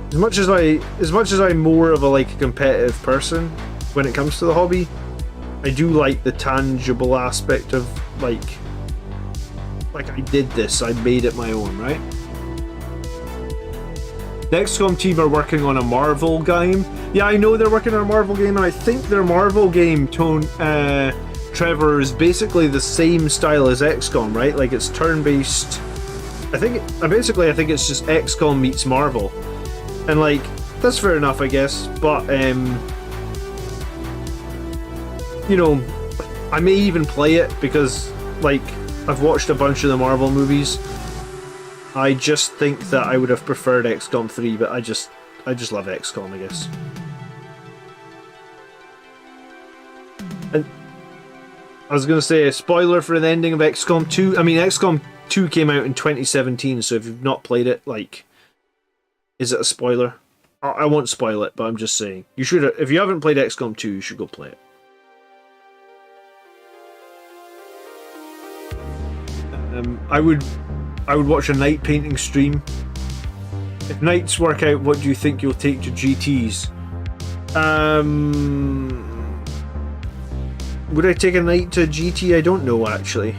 As much as I'm more of a, like, competitive person when it comes to the hobby, I do like the tangible aspect of, like I did this, I made it my own, right? The XCOM team are working on a Marvel game. Yeah, I know they're working on a Marvel game, and I think their Marvel game, Trevor, is basically the same style as XCOM, right? Like, it's turn-based. I think it's just XCOM meets Marvel. And, like, that's fair enough, I guess, but, you know, I may even play it because, like, I've watched a bunch of the Marvel movies. I just think that I would have preferred XCOM 3, but I just love XCOM, I guess. And I was going to say a spoiler for the ending of XCOM 2. I mean, XCOM 2 came out in 2017, so if you've not played it, like, is it a spoiler? I won't spoil it, but I'm just saying. You should, if you haven't played XCOM 2, you should go play it. I would watch a night painting stream. If nights work out, what do you think you'll take to GTs? Would I take a night to GT? I don't know, actually.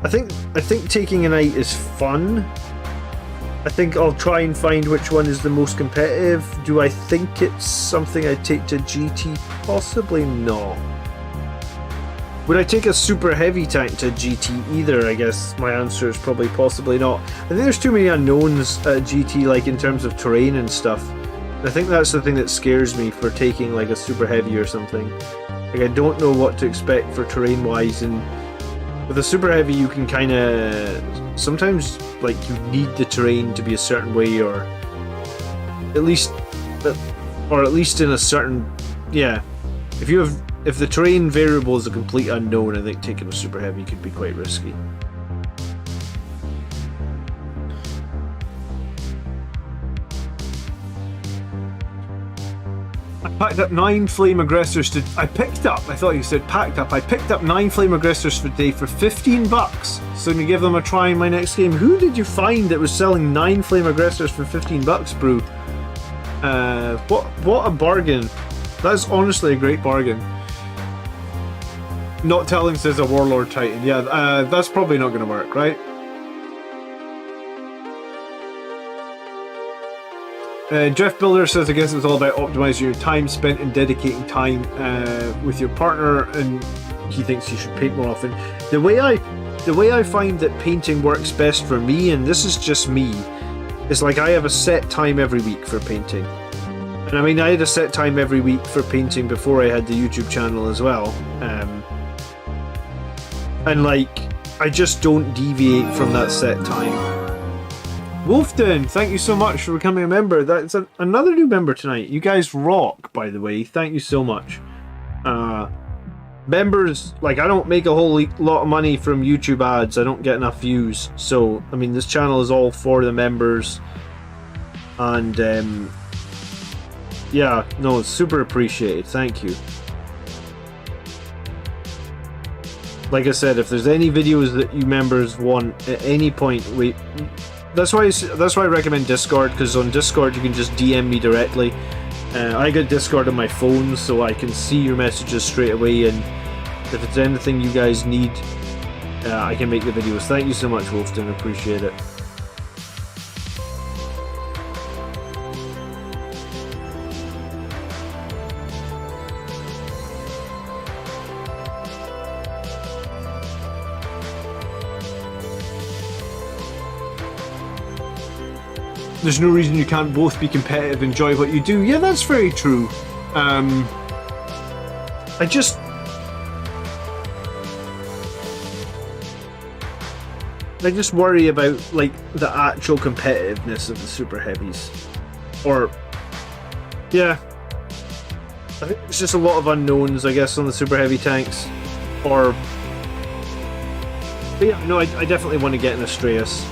I think taking a night is fun. I think I'll try and find which one is the most competitive. Do I think it's something I'd take to GT? Possibly not. Would I take a super heavy tank to GT either? I guess my answer is probably possibly not. I think there's too many unknowns at GT, like in terms of terrain and stuff. I think that's the thing that scares me for taking like a super heavy or something. Like, I don't know what to expect for terrain wise, and with a super heavy you can kind of sometimes, like, you need the terrain to be a certain way, or at least in a certain, yeah. If the terrain variable is a complete unknown, I think taking a super heavy could be quite risky. I picked up 9 flame aggressors to... I picked up 9 flame aggressors for today for 15 bucks. So I'm going to give them a try in my next game. Who did you find that was selling 9 flame aggressors for 15 bucks, bro? What a bargain. That's honestly a great bargain. Not telling says a Warlord Titan. Yeah, that's probably not going to work, right? Jeff Builder says, I guess it's all about optimizing your time spent and dedicating time with your partner, and he thinks you should paint more often. The way I find that painting works best for me, and this is just me, is like I have a set time every week for painting. And I mean, I had a set time every week for painting before I had the YouTube channel as well. And like, I just don't deviate from that set time. Wolfden, thank you so much for becoming a member. That's another new member tonight. You guys rock, by the way. Thank you so much. Members, like, I don't make a whole lot of money from YouTube ads. I don't get enough views. So, I mean, this channel is all for the members. And, yeah, no, it's super appreciated. Thank you. Like I said, if there's any videos that you members want at any point, that's why I recommend Discord, because on Discord you can just DM me directly. I got Discord on my phone, so I can see your messages straight away, and if it's anything you guys need, I can make the videos. Thank you so much, Wolfden. Appreciate it. There's no reason you can't both be competitive and enjoy what you do. Yeah, that's very true. I just worry about like the actual competitiveness of the super heavies, or yeah, I think it's just a lot of unknowns, I guess, on the super heavy tanks. Or but yeah, no, I definitely want to get an Astraeus.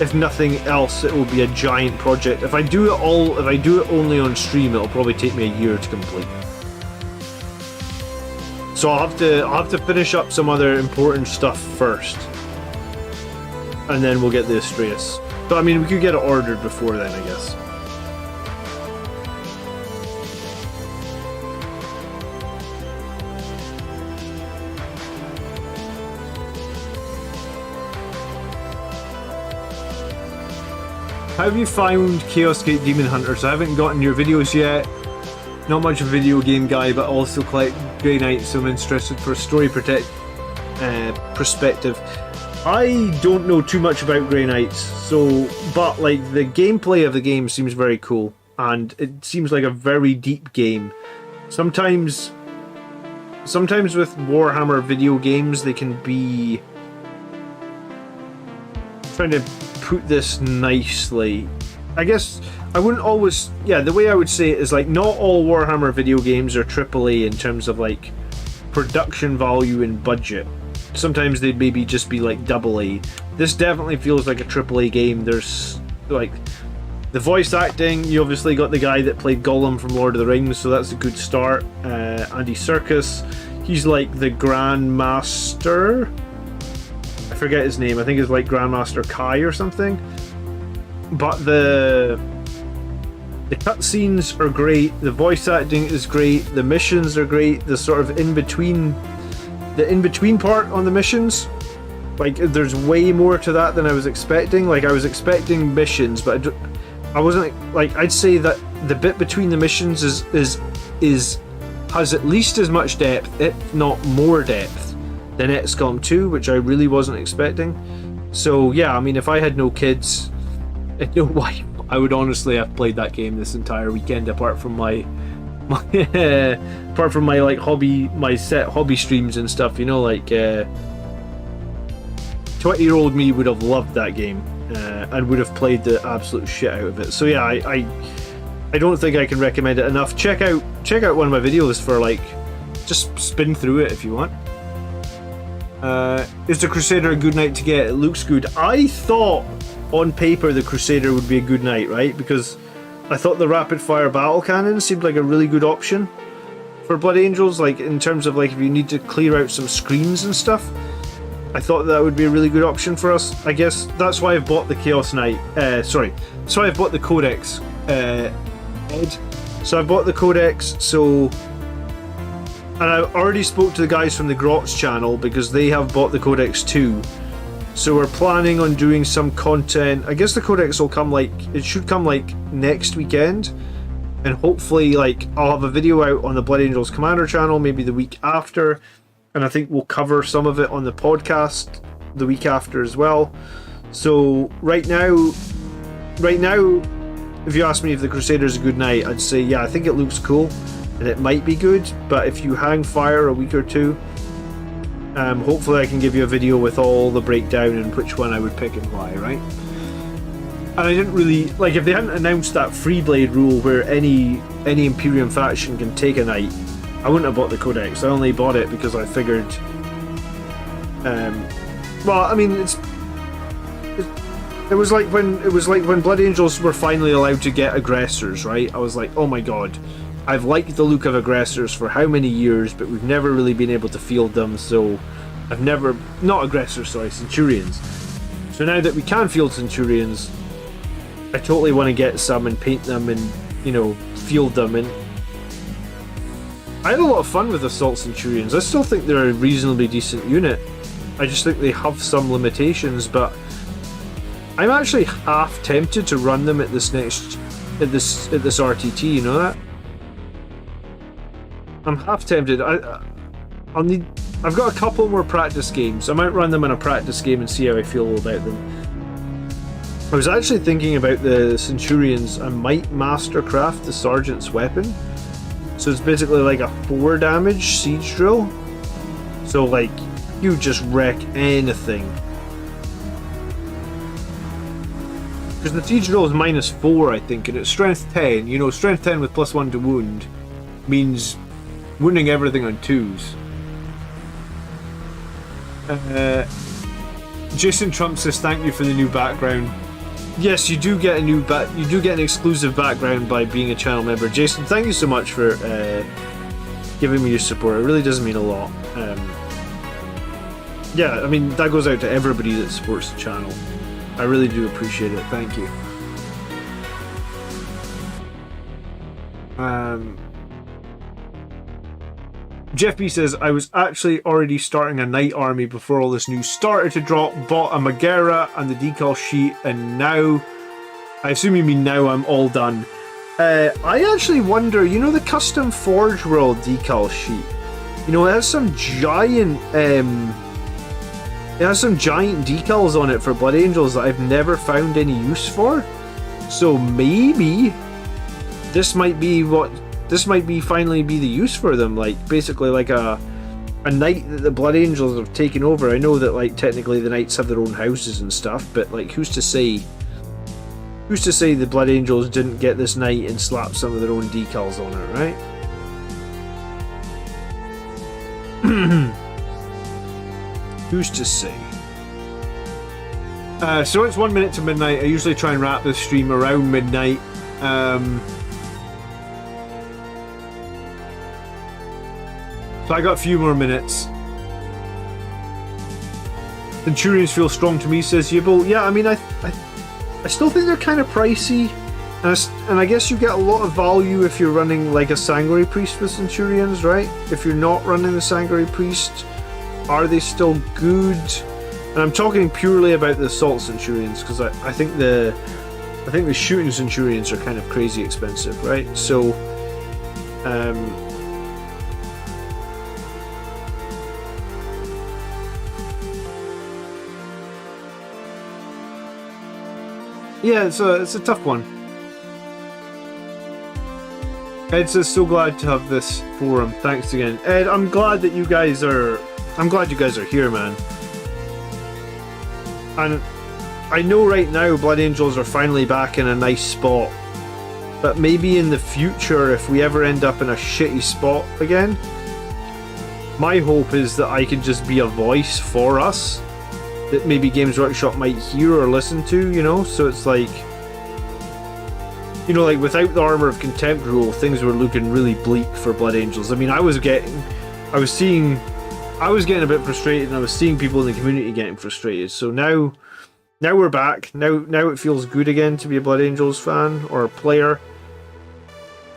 If nothing else, it will be a giant project. If I do it only on stream, it'll probably take me a year to complete. So I'll have to finish up some other important stuff first, and then we'll get the Astraeus. But I mean, we could get it ordered before then, I guess. How have you found Chaos Gate Demon Hunters? I haven't gotten your videos yet. Not much of a video game guy, but also collect Grey Knights, so I'm interested for a story perspective. I don't know too much about Grey Knights, but like the gameplay of the game seems very cool, and it seems like a very deep game. Sometimes with Warhammer video games, they can be trying to put this nicely. I guess I wouldn't always. Yeah, the way I would say it is like not all Warhammer video games are AAA in terms of like production value and budget. Sometimes they'd maybe just be like AA. This definitely feels like a AAA game. There's like the voice acting. You obviously got the guy that played Gollum from Lord of the Rings, so that's a good start. Andy Serkis, he's like the Grandmaster. I forget his name. I think it's like Grandmaster Kai or something. But the cutscenes are great. The voice acting is great. The missions are great. The sort of in between part on the missions, like there's way more to that than I was expecting. Like I was expecting missions, but I wasn't. Like I'd say that the bit between the missions has at least as much depth, if not more depth, than XCOM 2, which I really wasn't expecting. So yeah, I mean, if I had no kids and no wife, I would honestly have played that game this entire weekend, apart from my like my set hobby streams and stuff, you know, like 20-year-old me would have loved that game and would have played the absolute shit out of it. So yeah, I don't think I can recommend it enough. Check out one of my videos for like, just spin through it if you want. Is the Crusader a good knight to get? It looks good. I thought on paper the Crusader would be a good knight, right? Because I thought the rapid fire battle cannon seemed like a really good option for Blood Angels, like in terms of like if you need to clear out some screens and stuff. I thought that would be a really good option for us. I guess that's why I've bought the Chaos Knight. Sorry, I've bought the Codex. So I bought the Codex. And I already spoke to the guys from the Grots channel because they have bought the Codex too. So we're planning on doing some content. I guess the Codex will come it should come like next weekend. And hopefully like I'll have a video out on the Blood Angels Commander channel maybe the week after. And I think we'll cover some of it on the podcast the week after as well. So right now, if you ask me if the Crusader's a good knight, I'd say yeah, I think it looks cool. And it might be good, but if you hang fire a week or two, hopefully I can give you a video with all the breakdown and which one I would pick and why, right? And I didn't really like if they hadn't announced that free blade rule where any Imperium faction can take a knight, I wouldn't have bought the Codex. I only bought it because I figured. Well, I mean, it was like when Blood Angels were finally allowed to get aggressors, right? I was like, oh my god. I've liked the look of aggressors for how many years, but we've never really been able to field them, so Centurions. So now that we can field Centurions, I totally want to get some and paint them and, you know, field them. And I had a lot of fun with Assault Centurions. I still think they're a reasonably decent unit. I just think they have some limitations, but I'm actually half tempted to run them at this RTT, you know that? I'm half tempted. I've got a couple more practice games. I might run them in a practice game and see how I feel about them. I was actually thinking about the Centurions. I might mastercraft the Sergeant's weapon. So it's basically like a 4 damage siege drill. So like, you just wreck anything. Because the siege drill is -4, I think, and it's strength 10. You know, strength 10 with +1 to wound means wounding everything on 2s. Jason Trump says thank you for the new background. Yes, you do get a new you do get an exclusive background by being a channel member. Jason, thank you so much for giving me your support. It really does mean a lot. Yeah, I mean, that goes out to everybody that supports the channel. I really do appreciate it. Thank you. Jeff B says, I was actually already starting a knight army before all this news started to drop, bought a Magera and the decal sheet, and now, I assume you mean now I'm all done. I actually wonder, you know the custom Forge World decal sheet? You know, it has some giant, decals on it for Blood Angels that I've never found any use for. So maybe this might finally be the use for them, like basically like a knight that the Blood Angels have taken over. I know that like technically the knights have their own houses and stuff, but like who's to say the Blood Angels didn't get this knight and slap some of their own decals on it, right? Who's to say? So it's 1 minute to midnight. I usually try and wrap this stream around midnight. So I got a few more minutes. Centurions feel strong to me, says Yibble. Yeah, I mean, I still think they're kind of pricey. And I guess you get a lot of value if you're running like a Sanguinary Priest with Centurions, right? If you're not running the Sanguinary Priest, are they still good? And I'm talking purely about the Assault Centurions, because I think the Shooting Centurions are kind of crazy expensive, right? So, yeah, it's a tough one. Ed says, so glad to have this forum. Thanks again. Ed, I'm glad you guys are here, man. And I know right now Blood Angels are finally back in a nice spot. But maybe in the future, if we ever end up in a shitty spot again, my hope is that I can just be a voice for us that maybe Games Workshop might hear or listen to, you know? So it's like, you know, like without the Armor of Contempt rule, things were looking really bleak for Blood Angels. I mean, I was getting a bit frustrated, and I was seeing people in the community getting frustrated. So now we're back. Now it feels good again to be a Blood Angels fan or a player.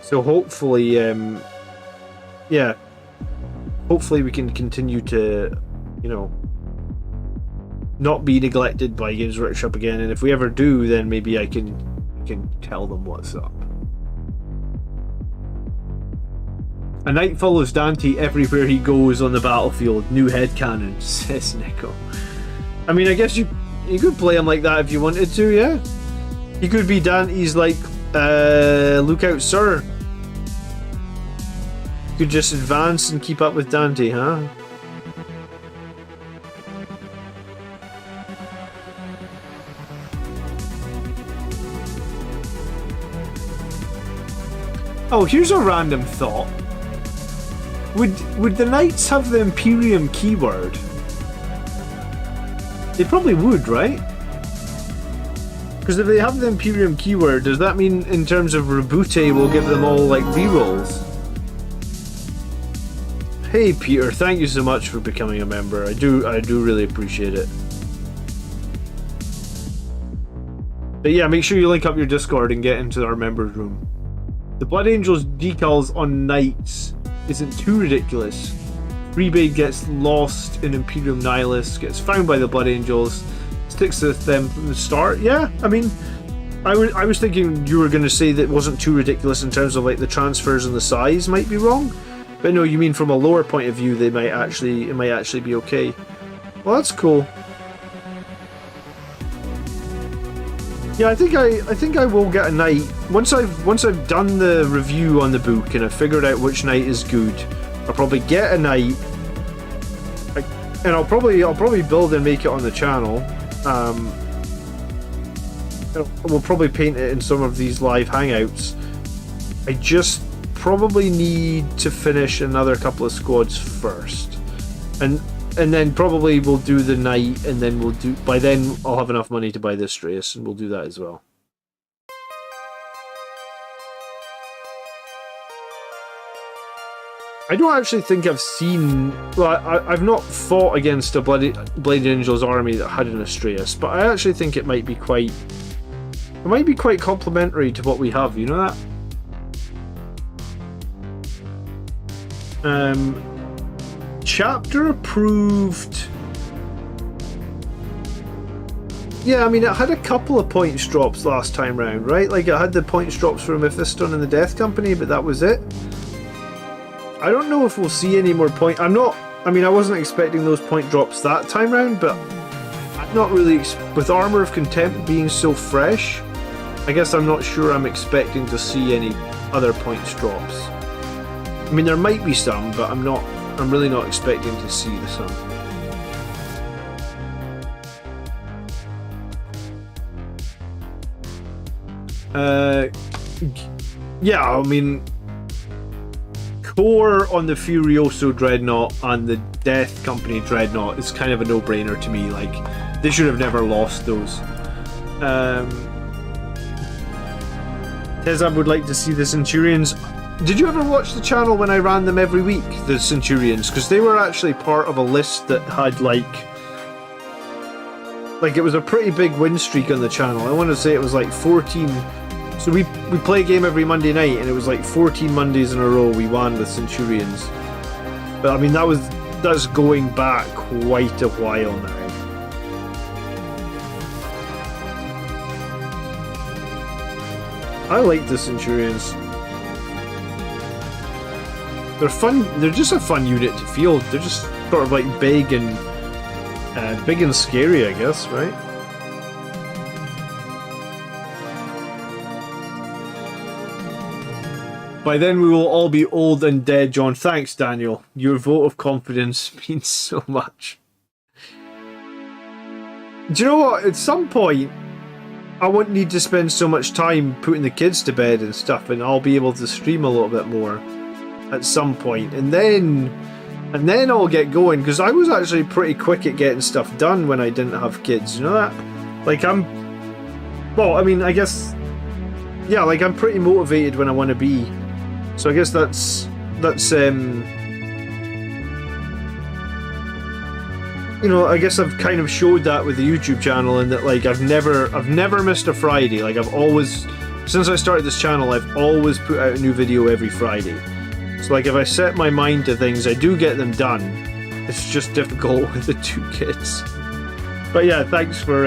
So hopefully, hopefully we can continue to, you know, not be neglected by Games Workshop again, and if we ever do, then maybe I can tell them what's up. A knight follows Dante everywhere he goes on the battlefield. New headcanon, says Nico. I mean, I guess you could play him like that if you wanted to, yeah? He could be Dante's, like, look out, sir. You could just advance and keep up with Dante, huh? Oh, here's a random thought. Would the knights have the Imperium keyword? They probably would, right? Because if they have the Imperium keyword, does that mean in terms of Rebute we'll give them all like rerolls? Hey Peter, thank you so much for becoming a member. I do really appreciate it. But yeah, make sure you link up your Discord and get into our members room. The Blood Angels decals on knights isn't too ridiculous. Freebade gets lost in Imperium Nihilus, gets found by the Blood Angels, sticks with them from the start. Yeah, I mean, I was thinking you were going to say that it wasn't too ridiculous in terms of like the transfers and the size might be wrong. But no, you mean from a lower point of view, it might actually be okay. Well, that's cool. Yeah, I think I will get a knight once I've done the review on the book and I've figured out which knight is good. I'll probably get a knight, and I'll probably build and make it on the channel. We'll probably paint it in some of these live hangouts. I just probably need to finish another couple of squads first, and then probably we'll do the knight, and then by then I'll have enough money to buy this race, and we'll do that as well. I don't actually think I've seen... Well, I've not fought against a Blade Angels army that had an Astreus, but I actually think it might be quite... It might be quite complementary to what we have, you know that? Chapter approved... Yeah, I mean, it had a couple of points drops last time round, right? Like, it had the points drops for Mephiston and the Death Company, but that was it. I don't know if we'll see any more point... I wasn't expecting those point drops that time round, but I'm not really... With Armour of Contempt being so fresh, I guess I'm not sure I'm expecting to see any other points drops. I mean, there might be some, but I'm really not expecting to see the some. Yeah, I mean... Core on the Furioso Dreadnought and the Death Company Dreadnought is kind of a no-brainer to me. Like, they should have never lost those. Tezab would like to see the Centurions. Did you ever watch the channel when I ran them every week, the Centurions? Because they were actually part of a list that had like it was a pretty big win streak on the channel. I want to say it was like 14. So we play a game every Monday night, and it was like 14 Mondays in a row we won with Centurions. But I mean, that's going back quite a while now. I like the Centurions. They're fun. They're just a fun unit to field. They're just sort of like big and scary, I guess, right? By then we will all be old and dead, John. Thanks, Daniel. Your vote of confidence means so much. Do you know what? At some point, I won't need to spend so much time putting the kids to bed and stuff, and I'll be able to stream a little bit more at some point. And then I'll get going, because I was actually pretty quick at getting stuff done when I didn't have kids. You know that? Like, well, I mean, I guess... Yeah, like, I'm pretty motivated when I want to be. So I guess that's you know, I guess I've kind of showed that with the YouTube channel, and that like I've never missed a Friday. Like, I've always, since I started this channel, I've always put out a new video every Friday. So like, if I set my mind to things, I do get them done. It's just difficult with the two kids. But yeah, thanks for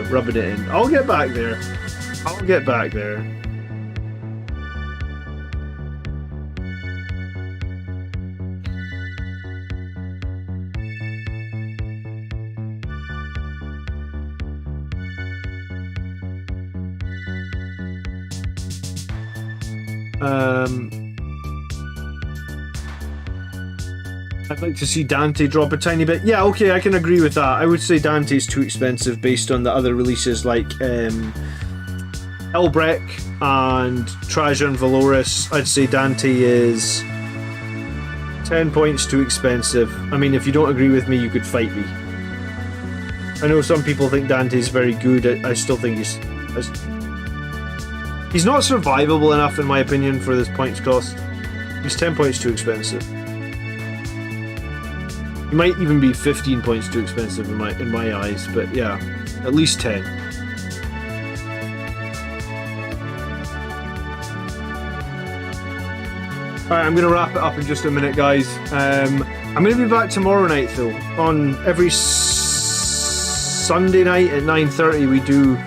rubbing it in. I'll get back there. I'll get back there. I'd like to see Dante drop a tiny bit. Yeah, okay, I can agree with that. I would say Dante's too expensive based on the other releases like Elbrek and Trajan Valoris. I'd say Dante is 10 points too expensive. I mean, if you don't agree with me, you could fight me. I know some people think Dante's very good. I still think he's not survivable enough, in my opinion, for this points cost. He's 10 points too expensive. He might even be 15 points too expensive in my eyes, but yeah, at least 10. Alright, I'm going to wrap it up in just a minute, guys. I'm going to be back tomorrow night, though. On every Sunday night at 9:30, we do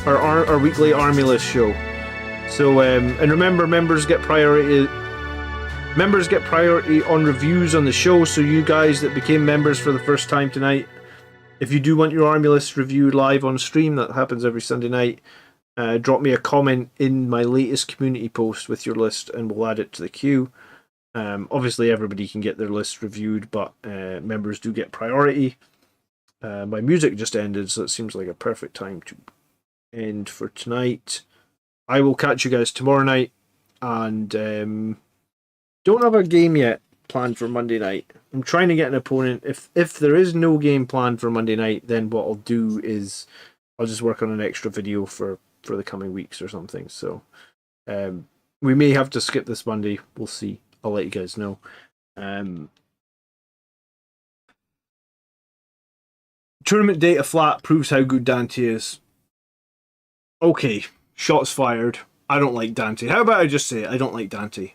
our weekly Army List show. So, and remember, members get priority on reviews on the show. So you guys that became members for the first time tonight, if you do want your Army List reviewed live on stream, that happens every Sunday night, drop me a comment in my latest community post with your list and we'll add it to the queue. Obviously, everybody can get their list reviewed, but members do get priority. My music just ended, so it seems like a perfect time to end for tonight. I will catch you guys tomorrow night, and don't have a game yet planned for Monday night. I'm trying to get an opponent. If there is no game planned for Monday night, then what I'll do is I'll just work on an extra video for the coming weeks or something. So we may have to skip this Monday. We'll see. I'll let you guys know. Tournament data flat proves how good Dante is. Okay, shots fired. I don't like Dante. How about I just say it? I don't like Dante.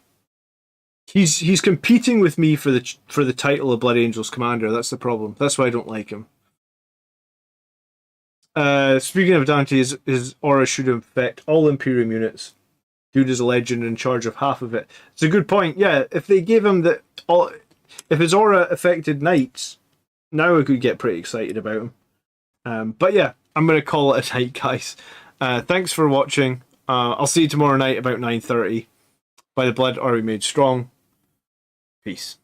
He's competing with me for the title of Blood Angels Commander. That's the problem. That's why I don't like him. Speaking of Dante, his aura should affect all Imperium units. Dude is a legend in charge of half of it. It's a good point. Yeah, if they gave him if his aura affected knights, now I could get pretty excited about him. But yeah, I'm going to call it a night, guys. Thanks for watching. I'll see you tomorrow night about 9:30. By the blood are we made strong. Peace.